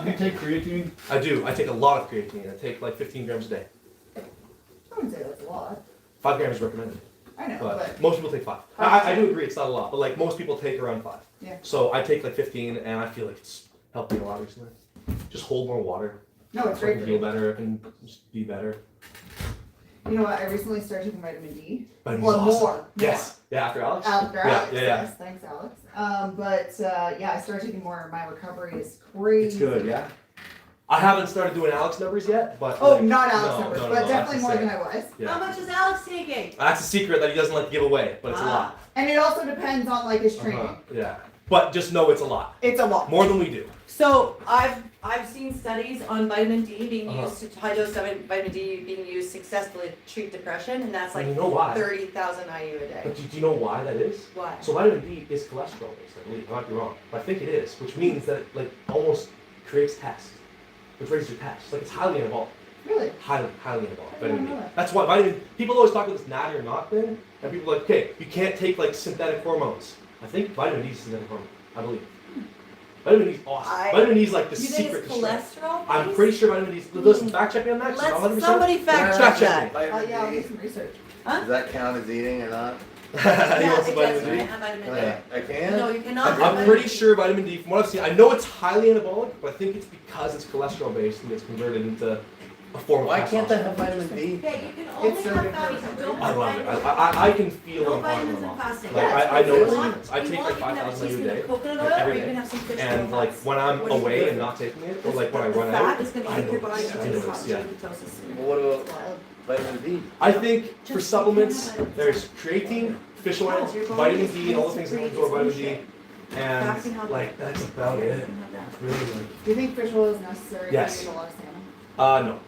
Do you take creatine? I do. I take a lot of creatine. I take like 15 grams a day. I wouldn't say that's a lot. 5 grams is recommended, I know, but but most people take 5. I do agree it's not a lot, but like most people take around 5. Yeah. So I take like 15, and I feel like it's helped me a lot recently. Just hold more water. no, it's So I great can for feel you. better. I can just be better. You know what? I recently started taking vitamin D. Vitamin Well, D's awesome. more. Yes. Yeah, after Alex. After Yeah, Alex, yeah, yeah. yes, thanks Alex. Yeah, I started taking more. My recovery is crazy. It's good, yeah. I haven't started doing Alex numbers yet, but Oh, like, not Alex no, numbers, no, but no, definitely that's more than insane. I was. How Yeah. much is Alex taking? That's a secret that he doesn't like to give away, but it's a lot. And it also depends on like his training. Uh-huh. Yeah. But just know it's a lot. It's a lot. More than we do. So I've seen studies on vitamin D being Uh-huh. used high dose vitamin D being used successfully to treat depression, and that's like And you know why? 30,000 IU a day. But do you know why that is? Why? So vitamin D is cholesterol based, I believe. I might be wrong. But I think it is, which means that it like almost creates tests. Which raises your tests. Like it's highly anabolic. Really? Highly anabolic. I didn't Vitamin D. know that. That's why vitamin people always talk about this natty or not thing. And people are like, okay, you can't take like synthetic hormones. I think vitamin D is a synthetic hormone, I believe. Vitamin D is awesome. Vitamin D is like the You think secret it's to strength. cholesterol? I'm based? pretty sure vitamin D is listen, fact check me on that. 'cause I'm not Let's 100%. somebody fact Yeah, check check that. me. Oh Vitamin yeah, I'll do D. some research. Does that count as eating or not? He Yeah, wants it some does. vitamin You D. can't have vitamin D. I can? No, you cannot. have I'm vitamin pretty D. sure vitamin D, from what I've seen, I know it's highly anabolic, but I think it's because it's cholesterol based and it's converted into a form of Why can't that testosterone. have vitamin D? Okay, you can only It's so have good for fatties. you. Don't I have love it. vitamins. I can feel No it on vitamins my and mouth. fasting. Like, Yeah, I if know you it's want- difference. I if you take want, like you can have a 5,000 teaspoon every of day. coconut Like, oil, every or you day. can have some fish oil. And like when I'm What do you away prefer? and not taking it, or The- like when I the run fat out, is gonna I make know your body it's- I produce know hot it's- yeah. ketosis. What about vitamin D? I think for Just- supplements, there's creatine, fish oil, Your body vitamin is D, and all the things that creates absorb vitamin its D, own Fasting and helps. like that's about it. Really, like, Do you think fish oil is necessary Yes. if you eat a lot of salmon? no.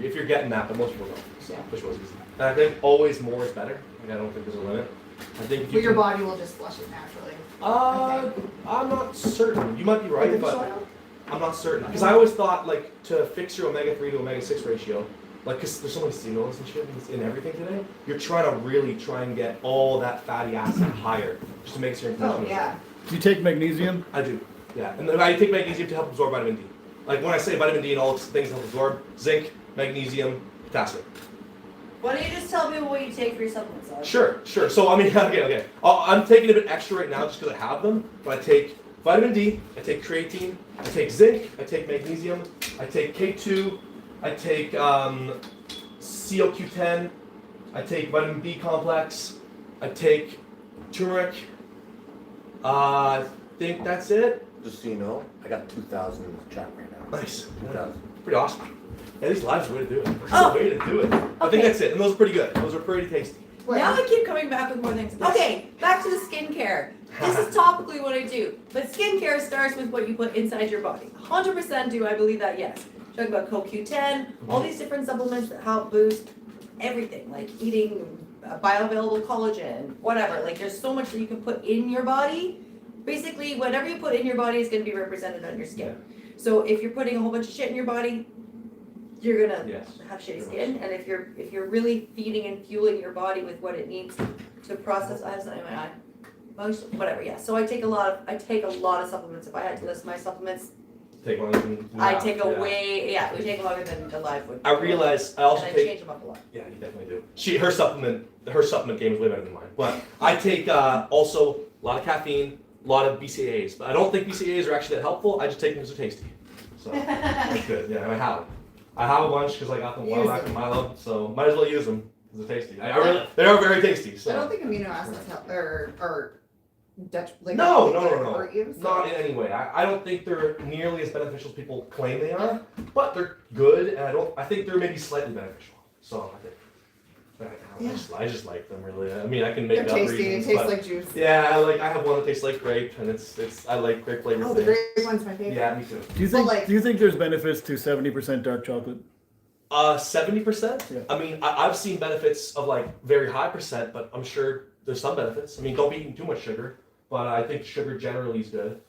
If you're getting that, but most people don't. So Yeah. fish oil is easy. And I think always more is better. Like I don't think there's a limit. I think if you But your can- body will just flush it naturally. I'm not certain. You might be right, Like fish but oil? I'm not certain. Because I always thought like to fix your omega-3 to omega-6 ratio, like because there's so many signals and shit in everything today, you're trying to really try and get all that fatty acid higher just to make sure your Oh, inflammation. yeah. Do you take magnesium? I do. Yeah, and then I take magnesium to help absorb vitamin D. Like when I say vitamin D and all these things help absorb, zinc, magnesium, potassium. Why don't you just tell people what you take for your supplements? Alex? Sure. So I mean, okay. I'm taking a bit extra right now just because I have them. But I take vitamin D, I take creatine, I take zinc, I take magnesium, I take K2, I take CoQ10, I take vitamin B complex, I take turmeric. I think that's it. Just so you know, I got 2,000 in the chat right now. Nice. 2,000. Pretty awesome. Yeah, these lives are the way to do it. This is Oh. the way to do it. I Okay. think that's it. And those are pretty good. Those are pretty tasty. Wait, Now I keep coming back with more things. Okay, back to the skincare. This is topically what I do. But skincare starts with what you put inside your body. 100% do I believe that, yes. Talking about CoQ10, all these different supplements that help boost everything, like eating bioavailable collagen, whatever. Like there's so much that you can put in your body. Basically, whatever you put in your body is going to be represented on your skin. So if you're putting a whole bunch of shit in your body, you're gonna Yes. have shitty skin. And if you're really feeding and fueling your body with what it needs to process, I have something in my eye. Most whatever, yeah. So I take a lot of supplements. If I had to list my supplements, Take one and I take we take longer than the live would. I realize I also and I take. change them up a lot. Yeah, you definitely do. Her supplement game is way better than mine. But I take also a lot of caffeine, a lot of BCAAs. But I don't think BCAAs are actually that helpful. I just take them because they're tasty. So that's good. Yeah, and I have them. I have a bunch because I got them a while Use back them. from Milo. So might as well use them because they're tasty. They are very tasty. I So. don't think amino acids help or like No. hurt you. So. Not in any way. I don't think they're nearly as beneficial as people claim they are, but they're good, and I think they're maybe slightly beneficial. So I think. I just like them really. I mean, I can make They're up tasty. reasons, It tastes but like juice. yeah, I have one that tastes like grape, and I like grape flavored Oh, the things. grape one's my favorite. Yeah, me too. Do you Well, think like- do you think there's benefits to 70% dark chocolate? 70%. Yeah. I mean, I've seen benefits of like very high percent, but I'm sure there's some benefits. I mean, don't be eating too much sugar, but I think sugar generally is good.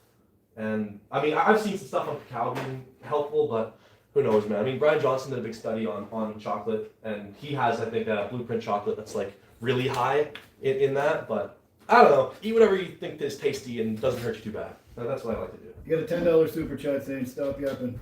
And I mean, I've seen some stuff on cacao being helpful, but who knows, man? I mean, Brian Johnson did a big study on chocolate, and he has, I think, a blueprint chocolate that's like really high in that. But I don't know. Eat whatever you think is tasty and doesn't hurt you too bad. That's what I like to do. You got a $10 super chat saying stop yapping.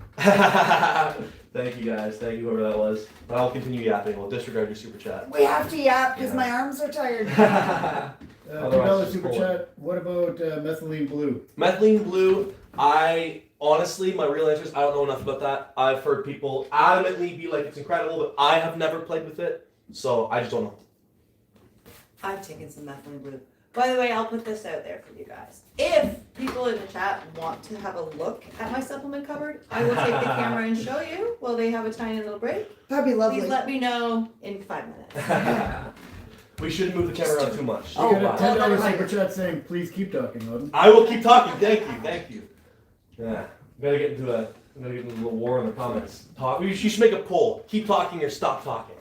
Thank you guys. Thank you, whoever that was. But I'll continue yapping. We'll disregard your super chat. We have to yap because Yeah. my arms are tired. $2 Otherwise, super just chat. What about methylene blue? Methylene blue, I honestly, my real answer is I don't know enough about that. I've heard people adamantly be like it's incredible, but I have never played with it, so I just don't know. I've taken some methylene blue. By the way, I'll put this out there for you guys. If people in the chat want to have a look at my supplement cupboard, I will take the camera and show you while they have a tiny little break. That'd be lovely. Please let me know in 5 minutes. We shouldn't move the camera around too much. You got a well, $10 never super mind. chat saying please keep talking, Logan. I will keep talking. Thank you. Yeah, we gotta get into a little war in the comments. Talk. You should make a poll. Keep talking or stop talking.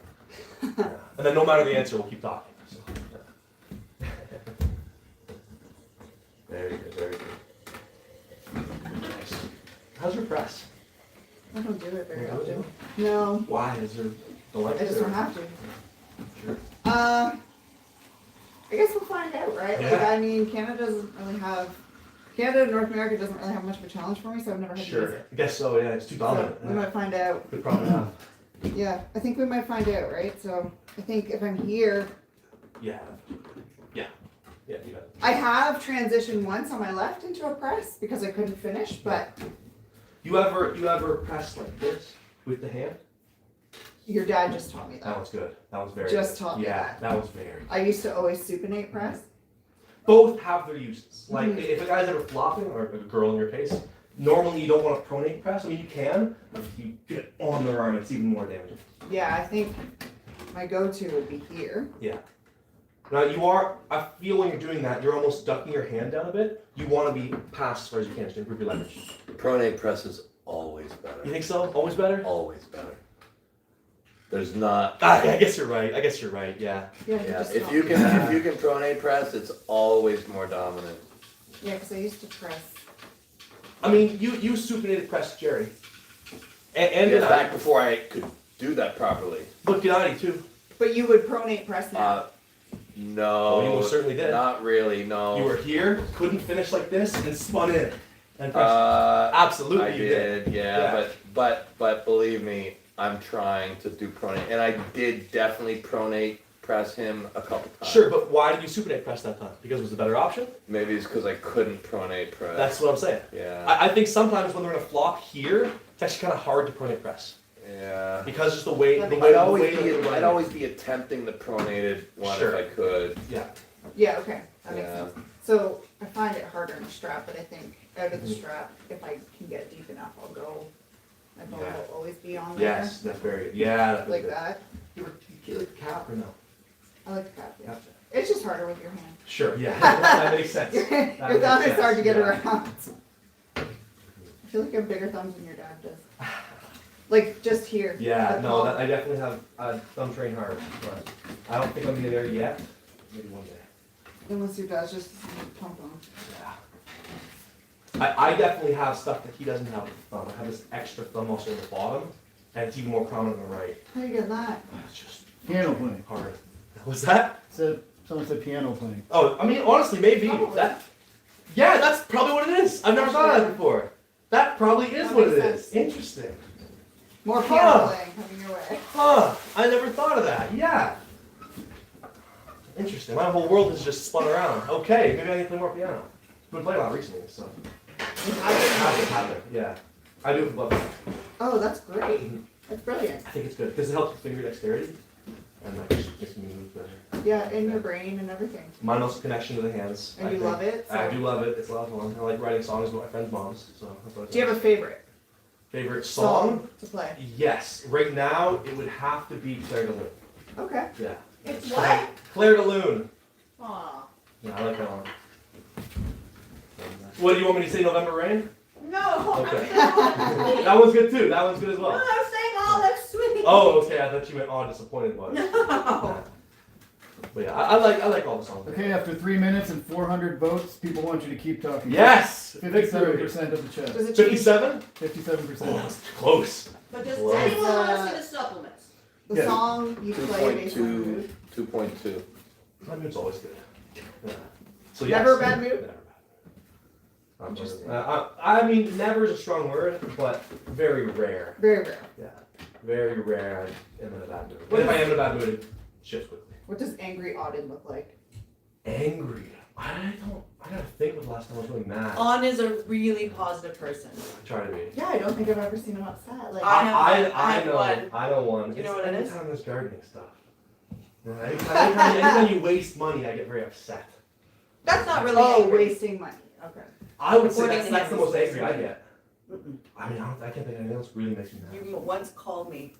Yeah. And then no matter the answer, we'll keep talking. So, yeah. Very good. Nice. How's your press? I don't do it very You don't do often. No, Why? Is there don't like I just it, don't or- have to. Sure. I guess we'll find out, right? Like, Yeah. I mean, Canada and North America doesn't really have much of a challenge for me, so I've never had to use Sure. it. I guess so. Yeah, it's too dominant. So we might find out. Good problem to have. Yeah, I think we might find out, right? So I think if I'm here, Yeah. You got it. I have transitioned once on my left into a press because I couldn't finish, but You ever press like this with the hand? Your dad just taught me That that. was good. That was very Just good. taught me Yeah, that was very good. I used to always supinate press. Both have their uses. Like, Mhm. if a guy's ever flopping, or a girl in your case, normally you don't want to pronate press. I mean, you can, but if you get on their arm, it's even more damaging. Yeah, I think my go-to would be here. Now, I feel when you're doing that, you're almost ducking your hand down a bit. You want to be past as far as you can to improve your leverage. Pronate press is always You better. think so? Always better? Always better. There's not. I guess you're right. Yeah. Yeah, Yeah, just if taught you me can that. pronate press, it's always more dominant. Yeah, because I used to press. I mean, you supinated press Jerry. And Yeah, back before I could do that properly. Look, Gennady too. But you would pronate press now. No, Oh, you most certainly did. Not really. No. You were here, couldn't finish like this, and spun in. And pressed. Absolutely, I you did. did. Yeah, but believe me, I'm trying to do pronate, and I did definitely pronate press him a couple times. Sure, but why did you supinate press that time? Because it was a better option? Maybe it's because I couldn't pronate press. That's what I'm saying. Yeah. I think sometimes when they're in a flop here, it's actually kind of hard to pronate press. Yeah. Because just the way, I'd I'd I'd always be attempting the pronated one Sure. if I could. Yeah, okay. That makes Yeah. sense. So I find it harder in the strap, but I think out of the Mm-hmm. strap, if I can get deep enough, I'll go. My ball Yeah. will always be on there. Yes, that's very good. Yeah, that's Like good. that. You like the cap or no? I like the cap, yeah. Gotcha. It's just harder with your hand. Sure, yeah, that makes sense. Your That thumb makes is hard sense, to get yeah. around. I feel like you have bigger thumbs than your dad does. Like just here. Yeah, the no, palm. that, I definitely have thumb train hard, but I don't think I'm gonna be there yet. Maybe one day. Unless your dad's just pump on. Yeah. I definitely have stuff that he doesn't have with the thumb. I have this extra thumb also on the bottom, and it's even more prominent on the right. How you get that? It's just Piano playing. hard. What's that? Someone said piano playing. Oh, I mean, honestly, maybe Probably. that. Yeah, that's probably what it is. I've never thought of that before. That probably is That what it makes is. Interesting. More Huh. piano playing coming your way. Huh? I never thought of that. Yeah. Interesting. My whole world has just spun around. Okay, maybe I need to play more piano. I've been playing a lot recently, so. Happen. Yeah. I do it for love. Oh, that's great. Mhm. That's brilliant. I think it's good because it helps with finger dexterity and like just makes me move better. Yeah, in your brain and everything. My muscle connection to the hands. And I you think. love it? I So- do love it. It's a lot of fun. I like writing songs with my friends' moms, so that's what I do. Do you have a favorite Favorite song? to play? Yes. Right now, it would have to be Claire de Lune. Okay. Yeah. It's what? Claire de Lune. Aw. Yeah, I like that one. What do you want me to say? November Rain? No. Okay. No, That one's good too. That one's good as well. I'm saying all that's sweet. Oh, okay. I thought you meant oh, disappointed was. No. Yeah. But yeah, I like all the songs. Okay, after 3 minutes and 400 votes, people want you to keep talking. Yes. Victory. 57% of the chat. Does it change 57. 57%. Oh, that's close. But does Well, anyone want to uh, see the supplements? the Yeah. song you play based on the mood? 2.2. My mood's always good. Yeah. So Never yes, a bad mood? Never bad. Interesting. I mean, never is a strong word, but very rare. Very rare. Yeah, very rare. I am in a bad mood. What If is- I am in a bad mood, it shifts quickly. What does angry Auden look like? Angry. I gotta think of the last time I was really mad. On is a really positive person. I try to be. Yeah, I don't think I've ever seen him upset. Like I have I know. one. I know one. You know It's what it is? anytime there's gardening stuff. You know, anytime you waste money, I get very upset. That's not really oh, angry. wasting money. Okay. I would say According that's to the him, most angry I get. Mm-mm. I mean, I can't think of anything else really makes me mad. You once called me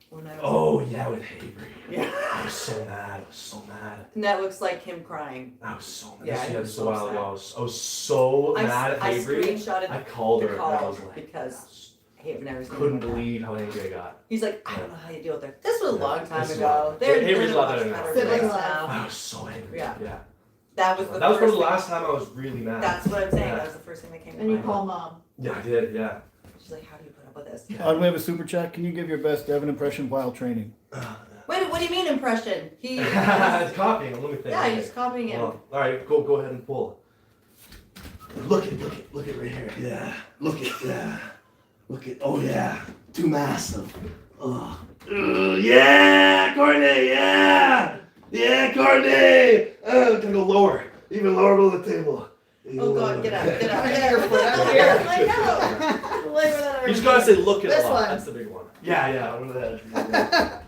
when I was. Oh yeah, with Avery. Yeah. I was so mad. I was so mad. And that looks like him crying. I was so mad. Yeah, This he was was a so while sad. ago. I was so mad at I Avery. screenshotted I called the her and I call was like, because I've never seen couldn't him like that. believe how angry I got. He's like, I don't know how you deal with it. This was a Yeah, long time this is ago. long. They're Avery's a lot much better now. better Sibling friends love. now. I was so angry. Yeah. Yeah. That was the That was first probably the thing. last time I was really mad. That's what I'm saying. Yeah. That was the first thing that came to And you mind. call mom. Yeah, I did. Yeah. She's like, how do you put up with this? We have a super chat. Can you give your best Devin impression while training? Wait, what do you mean impression? He. It's copying. Let me think. Yeah, he's copying him. Well, all right, go ahead and pull. Look at right here. Yeah. Look at, yeah. Look at, oh yeah. Too massive. Oh. Yeah, Courtney, yeah. Yeah, Courtney. Gonna go lower. Even lower below the table. Oh God, get up, get up, Get get your up. foot out here. I know. Lay with that You just gotta say look at This a lot. one. That's the big one. Yeah, one of the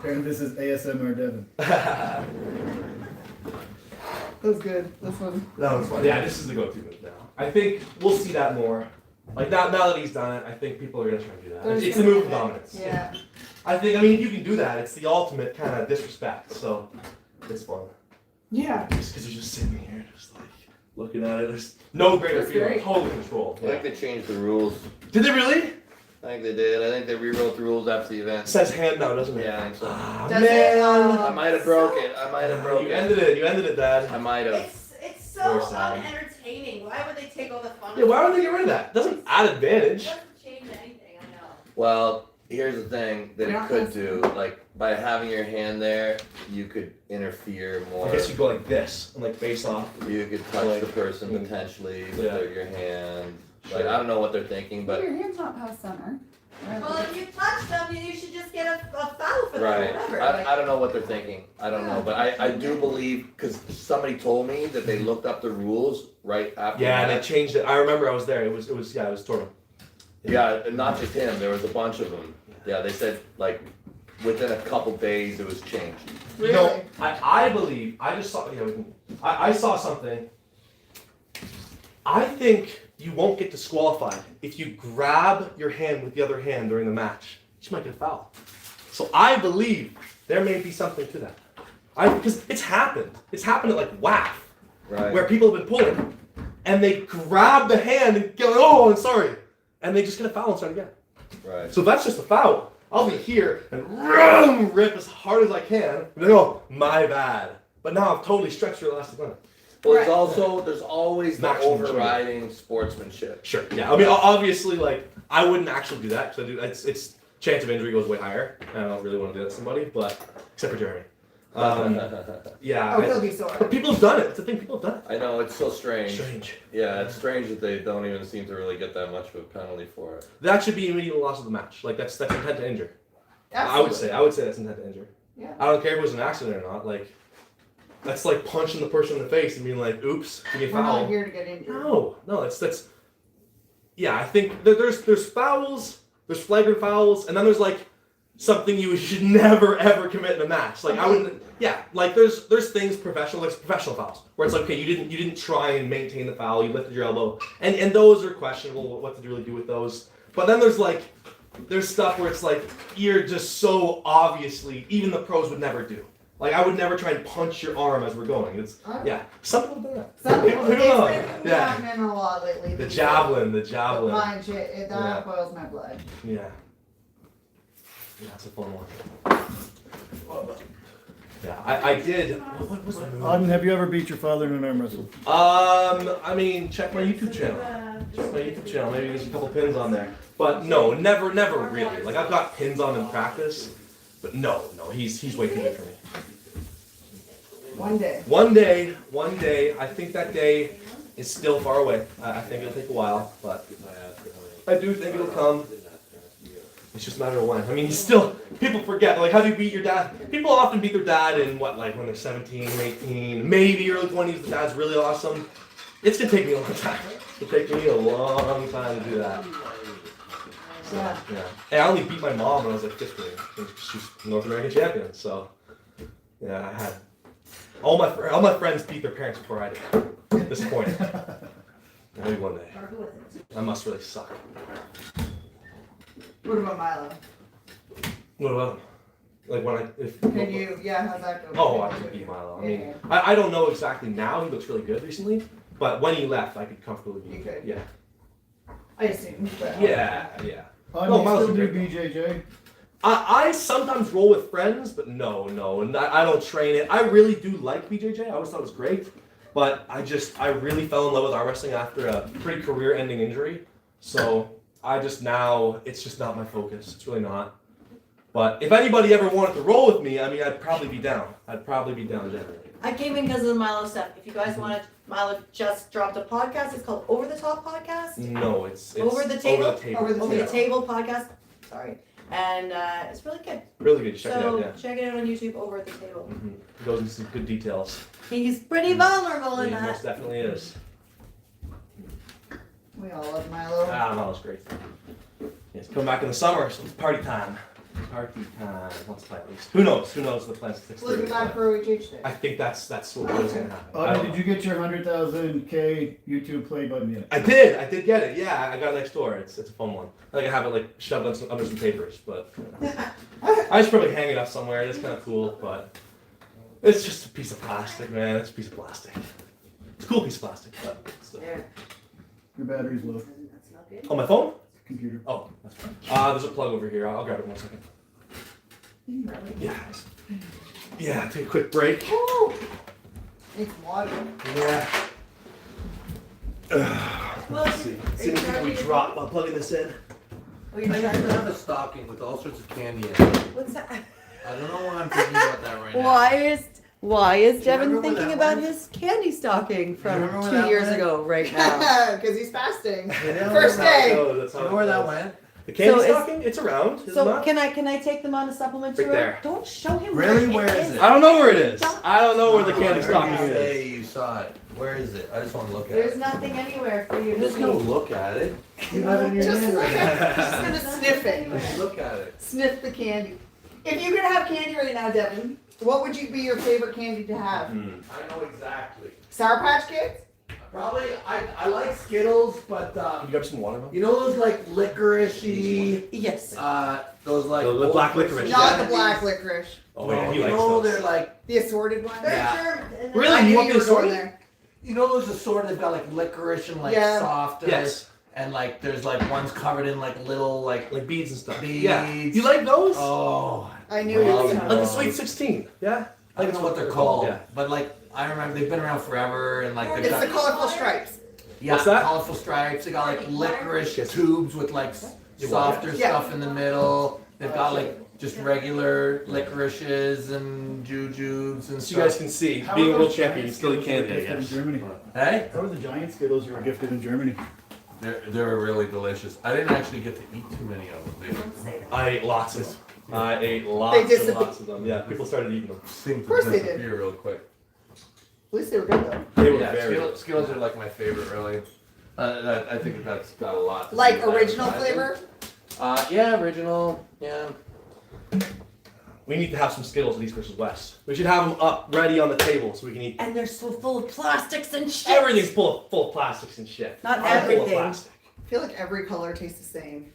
And this is ASMR Devin. That's good. This one. That was fun. Yeah, this is the go-to move now. I think we'll see that more. Like now that he's done it, I think people are gonna try to do that. It's the move of dominance. Yeah. I mean, if you can do that, it's the ultimate kind of disrespect. So it's fun. Yeah. Just because you're just sitting here, just like looking at it. There's no greater That's feeling. great. Total control. I think they changed the rules. Did they really? I think they did. I think they rewrote the rules after the It event. says hand now, doesn't it? Yeah, I think so. Ah, Does man. I might have broke it. I might have broke You it. ended it. You ended it, Dad. I might have. It's Very so sad. unentertaining. Why would they take all the fun? Yeah, why would they get rid of that? It doesn't add It advantage. doesn't change anything. I know. Well, here's the thing that Yeah. it could do. Like by having your hand there, you could interfere more. I guess you go like this and like face off. You could touch Like- the person potentially with Yeah. your hand. Like Sure. I don't know what they're thinking, but Your hand's not past center. Well, if you touch them, you should just get a foul for right. them. Whatever. I don't know what they're thinking. I don't know, but I do believe because somebody told me that they looked up the rules right after. Yeah, and that. they changed it. I remember I was there. It was Torben. Yeah, and not just him. There was a bunch of them. Yeah, they said like within a couple days it was changed. You know, I believe, I just saw, I saw something. I think you won't get disqualified if you grab your hand with the other hand during the match. You might get a foul. So I believe there may be something to that. Because it's happened. It's happened at like WAF, Right. where people have been pulling, and they grab the hand and go, oh, I'm sorry, and they just get a foul and start again. Right. So if that's just a foul, I'll be here and rip as hard as I can. And they go, my bad. But now I've totally stretched your elastic limit. Well, Right. there's always the Maximum overriding sportsmanship. Sure. Yeah. I mean, obviously, like I wouldn't actually do that because I do. It's chance of injury goes way higher. And I don't really want to do that to somebody, but except for Jeremy. Yeah. Oh, he'll be sore. But people have done it. It's the thing. People have done I know it's so it. strange. Strange. Yeah, it's strange that they don't even seem to really get that much of a penalty for it. That should be immediate loss of the match. Like that's intent to injure. Absolutely. I would say that's intent to injure. Yeah. I don't care if it was an accident or not. Like that's like punching the person in the face and being like, "Oops, give me a We're foul." not here to get injured. No, that's. Yeah, I think there's fouls, there's flagrant fouls, and then there's like something you should never ever commit in a match. Like I wouldn't. Yeah, like there's things professional fouls where it's like okay, you didn't try and maintain the foul, you lifted your elbow, and those are questionable. What to really do with those? But then there's stuff where it's like you're just so obviously even the pros would never do. Like I would never try and punch your arm as we're going. It's yeah, some people do that. Some people, it's know. been Yeah. happening a lot lately. The javelin. Mine shit, that Yeah. boils my blood. Yeah. Yeah, that's a fun one. Yeah, I did. What was the movie? Auden, have you ever beat your father in an arm wrestle? I mean, check my YouTube channel. Check my YouTube channel. Maybe there's a couple pins on there. But no, never really. Like I've got pins on in practice, but no, he's way too good for me. One day. One day. I think that day is still far away. I think it'll take a while, but I do think it'll come. It's just a matter of when. I mean, people forget. Like, how do you beat your dad? People often beat their dad in what, like when they're 17, 18, maybe early 20s. The dad's really awesome. It's gonna take me a long time. It'll take me a long time to do that. So, Yeah. yeah. Hey, I only beat my mom when I was like 5th grade. She's North American champion. So, yeah, I had all my friends beat their parents before I did. Disappointing. Maybe one day. I must really suck. What about Milo? What about him? Like when How's that go? Oh, I could beat Milo. I mean, I don't know exactly now. He looks really good recently, but when he left, I could comfortably beat You him. could. Yeah. I assume. But Yeah. Auden, No, you Miles still is do great. BJJ? I sometimes roll with friends, but no, and I don't train it. I really do like BJJ. I always thought it was great, but I really fell in love with arm wrestling after a pretty career-ending injury. So it's just not my focus. It's really not. But if anybody ever wanted to roll with me, I mean, I'd probably be down. Generally. I came in because of the Milo stuff. If you guys wanted, Milo just dropped a podcast. It's called Over the Top Podcast. No, it's Over the Table? Over the Over the Table. Table podcast. Sorry. And it's really good. Really good. Check it So out. Yeah. check it out on YouTube, Over the Table. It goes into some good details. He's pretty vulnerable in He that. most definitely is. We all love Milo. Ah, Milo's great. Yes, come back in the summer, so it's party time. Party time. Let's play at least. Who knows? Who knows the plans? Looking back for OHH Day. I think that's what is gonna happen. I Oh, don't did know. you get your 100,000K YouTube play button yet? I did get it. Yeah, I got it next door. It's a fun one. I think I have it like shoved under some papers, but I should probably hang it up somewhere. It's kind of cool, but it's just a piece of plastic, man. It's a piece of plastic. It's a cool piece of plastic, but still. There. Your battery's low. That's not good. On my phone? Computer. Oh, that's fine. There's a plug over here. I'll grab it in 1 second. Yeah. Yeah, take a quick break. Woo! Need some water. Yeah. Well, Let's see. See if we drop while plugging this in. Oh, you're I trying to have a stocking with all sorts of candy in it. What's that? I don't know why I'm thinking about that right now. Why is Do you Devin remember thinking that about one? his candy stocking from remember when 2 that years went? ago right now? Because he's fasting. Yeah, First day. That's You how know where it that goes. went? The candy So is- stocking? It's around. Is it So not? can I take them on a supplement Right tour? there. Don't show him Really? where Where is it? I don't know where it is. I don't know where the candy I stocking heard you is. say you saw it. Where is it? I just want to look at There's it. nothing anywhere for you to Just see. go look at it. You have it in your Just hand look right now. at Just gonna sniff it. Just look at it. Sniff the candy. If you could have candy right now, Devin, what would be your favorite candy to have? Hmm. I know exactly. Sour Patch Kids? Probably, I like Skittles, but You grab some water, man? you know those like licorice-y, Yes. those like The black licorice. Not the black licorice. Oh yeah, he you likes know those. they're like, The assorted one? Yeah. Really? I You knew want you the were going assorted? there. you know those assorted, they've got like licorice and like Yeah. softer. Yes. And like there's like ones covered in like little like Like beads and stuff. beads. Yeah. You like those? Oh. I knew you were Love going them. Like the to. Sweet 16. Yeah. I don't know what they're called, Yeah. but like I remember they've been around forever and like they've It's the got colorful stripes. What's that? colorful stripes. They got like licorice tubes with like Yeah. softer Yeah. stuff in the middle. They've got like just regular licorices and jujubes and So you guys stuff. can see, How being are a world those champion, you giant still eat Skittles candy, I you were guess. gifted in Germany? Hey, How were the giant Skittles you were gifted in Germany? they're really delicious. I didn't actually get to eat too many of them. I ate lots of them. I ate They lots and disappear. lots of them. Yeah, people started eating them. Seemed Of course to they did. disappear real quick. At least they were good though. They were Yeah, very Skittles, Skittles are like my favorite, really. I think that's got a lot. to Like do with original advertising. flavor? Yeah, original. Yeah. We need to have some Skittles at East versus West. We should have them up, ready on the table, so we can eat. And they're so full of plastics and shit. Everything's full of plastics and shit. Not I'm full of everything. plastic. I feel like every color tastes the same.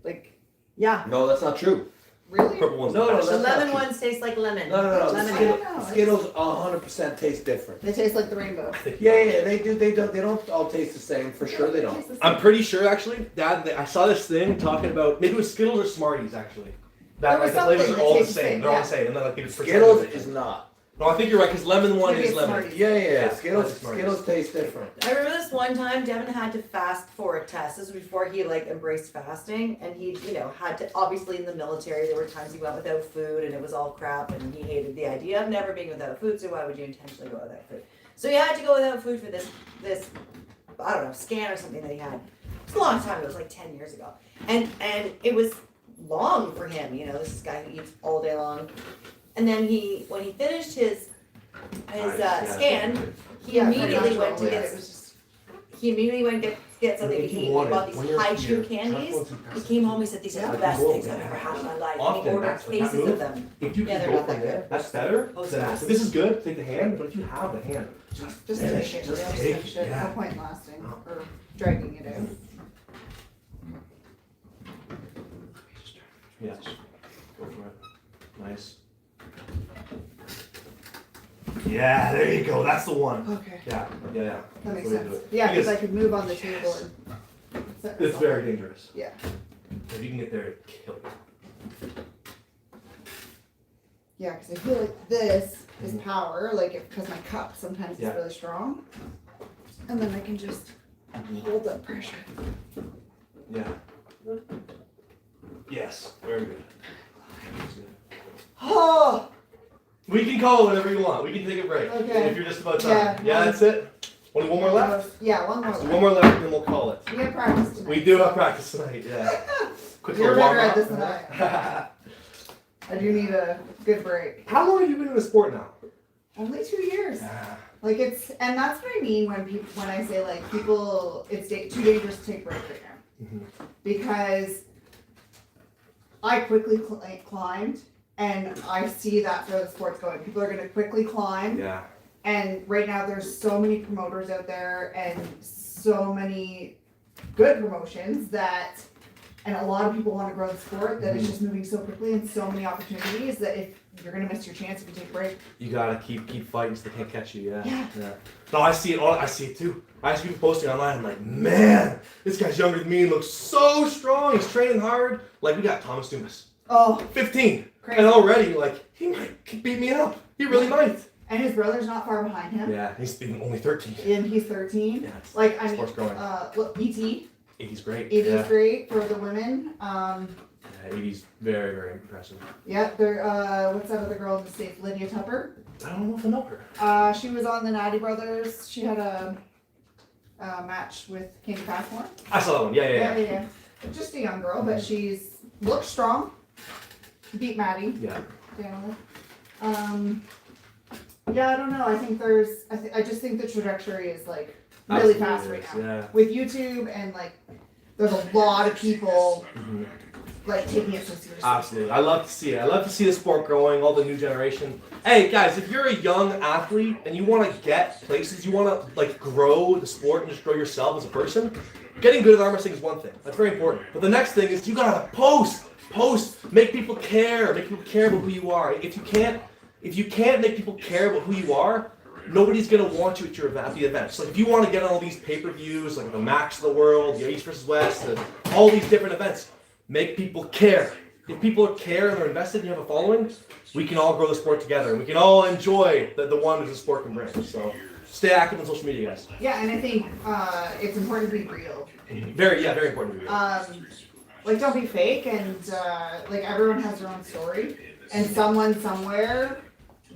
Like, Yeah. No, that's not true. really? Purple one's No, the no, best. The that's not lemon true. ones taste like lemon. No, no, no. Lemon. I don't know. Skittles 100% taste different. They taste like the rainbow. Yeah, they do. They don't all taste the same. For sure, they don't. Taste the same. I'm pretty sure, actually, Dad, I saw this thing talking about, maybe it was Skittles or Smarties, actually. That, There was like, the flavors something are all that the tastes the same. same, They're all yeah. the same. And then, like, it's Skittles is not. No, I think you're right, because lemon one Maybe is it's lemon. Smarties. Yeah. Smarties. Skittles taste different. I remember this one time Devin had to fast for a test. This was before he like embraced fasting, and he, had to. Obviously, in the military, there were times he went without food, and it was all crap, and he hated the idea of never being without food. So why would you intentionally go without food? So he had to go without food for this I don't know, scan or something that he had. It was a long time ago. It was like 10 years ago, and it was long for him. This is a guy who eats all day long, and then when he finished his scan. He Yeah, immediately for went to natural, get. it was just- He immediately went to get something to eat. He bought these high chew candies. He came home. He said, "These are the best things I've ever had in my life." And he Often, ordered that's what cases that of them. If you Yeah, can they're go not from that there, good. that's better. Oh, than fast. so this is good, take the hand, but if you have the hand, just Just finish, take it. just Just take finish it. it. No Yeah. point in lasting or dragging it out. Yeah, just go for it. Nice. Yeah, there you go. That's the one. Okay, Yeah. that makes That's the way to sense. do it. Yeah, because I Because could move on the table and. it's very dangerous. Yeah. If you can get there, it kill you. Yeah, because I feel like this is power, because my cup sometimes is Yeah. really strong. And then I can just hold up pressure. Yeah. Yes. Very good. Oh! We can call it whatever you want. We can take a break. Okay. If you're just about Yeah. time. Yeah, that's it. Only one more left. Yeah, one more So left. one more left, and then we'll call it. We have practice tonight. We do have practice tonight. Yeah. Quick You're little better at warm-up. this than I am. I do need a good break. How long have you been in the sport now? Only 2 years. Like and that's what I mean when I say like people, it's too dangerous to take breaks right now. Mhm. Because I quickly climbed, and I see that for the sports going. People are going to quickly climb. Yeah. And right now there's so many promoters out there and so many good promotions and a lot of people want to grow the sport that it's just moving so quickly and so many opportunities that if you're going to miss your chance if you take a break. You gotta keep fighting so they can't catch you. Yeah. No, I see it too. I see people posting online. I'm like, man, this guy's younger than me and looks so strong. He's training hard. Like we got Thomas Dumas, Oh, 15, crazy. and already like he might beat me up. He really might. And his brother's not far behind him. Yeah, he's only 13. And he's 13. Yeah, Like, I mean, sport's growing. ET. 80's great. 80's yeah. great for the women. Yeah, 80's very, very impressive. Yeah, what's that other girl in the States? Lydia Tupper. I don't know if I know her. She was on the Natty Brothers. She had a match with Candy Passmore. I saw that one. Yeah. Just a young girl, but looks strong. Beat Maddie. Yeah. Yeah, I don't know. I think I just think the trajectory is like really Absolutely fast right is, now. yeah. With YouTube and like, there's a lot of people Mhm. like taking it so seriously. Absolutely. I love to see it. I love to see the sport growing, all the new generation. Hey guys, if you're a young athlete and you want to get places, you want to like grow the sport and just grow yourself as a person, getting good at arm wrestling is one thing. That's very important. But the next thing is you gotta post, make people care about who you are. If you can't make people care about who you are, nobody's gonna want you at the events. So if you want to get on all these pay-per-views, like the Max of the World, the East versus West, all these different events, make people care. If people care and they're invested and you have a following, we can all grow the sport together. And we can all enjoy the wonders the sport can bring. So stay active on social media, guys. Yeah, and I think it's important to be real. Very important to be real. Like, don't be fake, and like everyone has their own story, and someone somewhere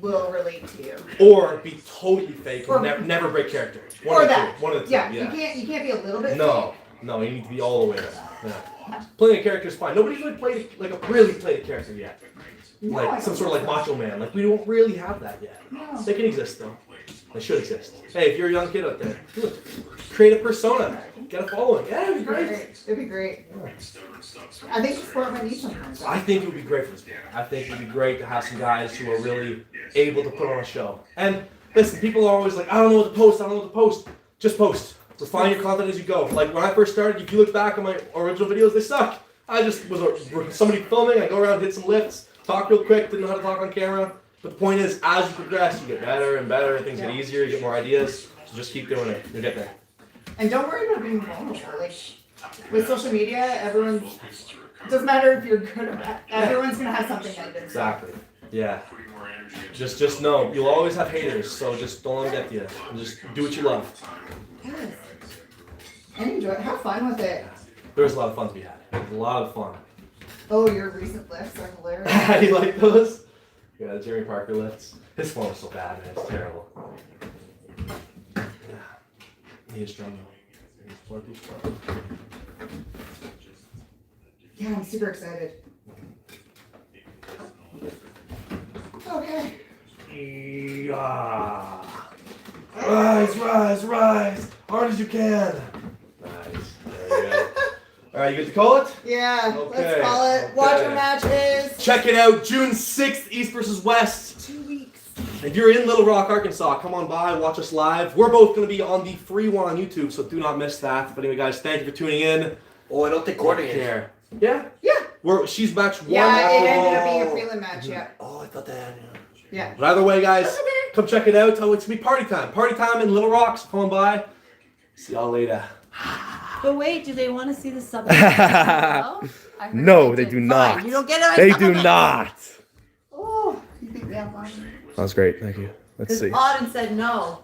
will relate to you. Or be totally fake Or- and never break character. Or that. One of the two. Yeah, you can't be a little bit No, you need to be all the way there. Yeah. Playing a character is fine. Nobody's really played a character yet. fake. No, I Like some don't sort of like think macho man. Like we don't really have that yet. so. No. They can exist though. They should exist. Hey, if you're a young kid out there, do it. Create a persona. Get a following. Yeah, it'd be great. It'd be great. I think the sport might need something like that. I think it would be great for the sport. I think it would be great to have some guys who are really able to put on a show. And listen, people are always like, I don't know what to post. Just post. Refine your content as you go. Like when I first started, if you look back on my original videos, they suck. I just was somebody filming, I go around, hit some lifts, talk real quick, didn't know how to talk on camera. But the point is, as you progress, you get better and better, things get easier, you get more ideas. So just keep doing it. You'll get there. And don't worry about being vulnerable. Like with social media, it doesn't matter if you're good or bad. Everyone's gonna have something negative. Exactly. Yeah. Just know, you'll always have haters, so just don't let them get to you. And just do what you love. Yes. And enjoy it. Have fun with it. There's a lot of fun to be had. There's a lot of fun. Oh, your recent lifts are hilarious. You like those? Yeah, the Jeremy Parker lifts. His form is so bad, man. It's terrible. Yeah. He is strong though. He's far too strong. Yeah, I'm super excited. Okay. Yeah. Rise. Hard as you can. Nice. There you go. Alright, you good to call it? Yeah, Okay, let's call it. Watch okay. our matches. Check it out, June 6th, East versus West. 2 weeks. If you're in Little Rock, Arkansas, come on by, watch us live. We're both going to be on the free one on YouTube, so do not miss that. But anyway, guys, thank you for tuning in. Oh, I don't think Courtney is. Care. Yeah? Yeah. She's match one. Yeah, it ended up being a Oh. prelim match, yeah. Oh, I thought that. Yeah. But either way, guys, come check it out. Oh, it's going to be party time. Party time in Little Rock, so come on by. See y'all later. But wait, do they want to see the supplements? No, they do not. Fine, you don't get it. They do not. Oh, you think we have one? That was great. Thank you. Let's Because see. Auden said no.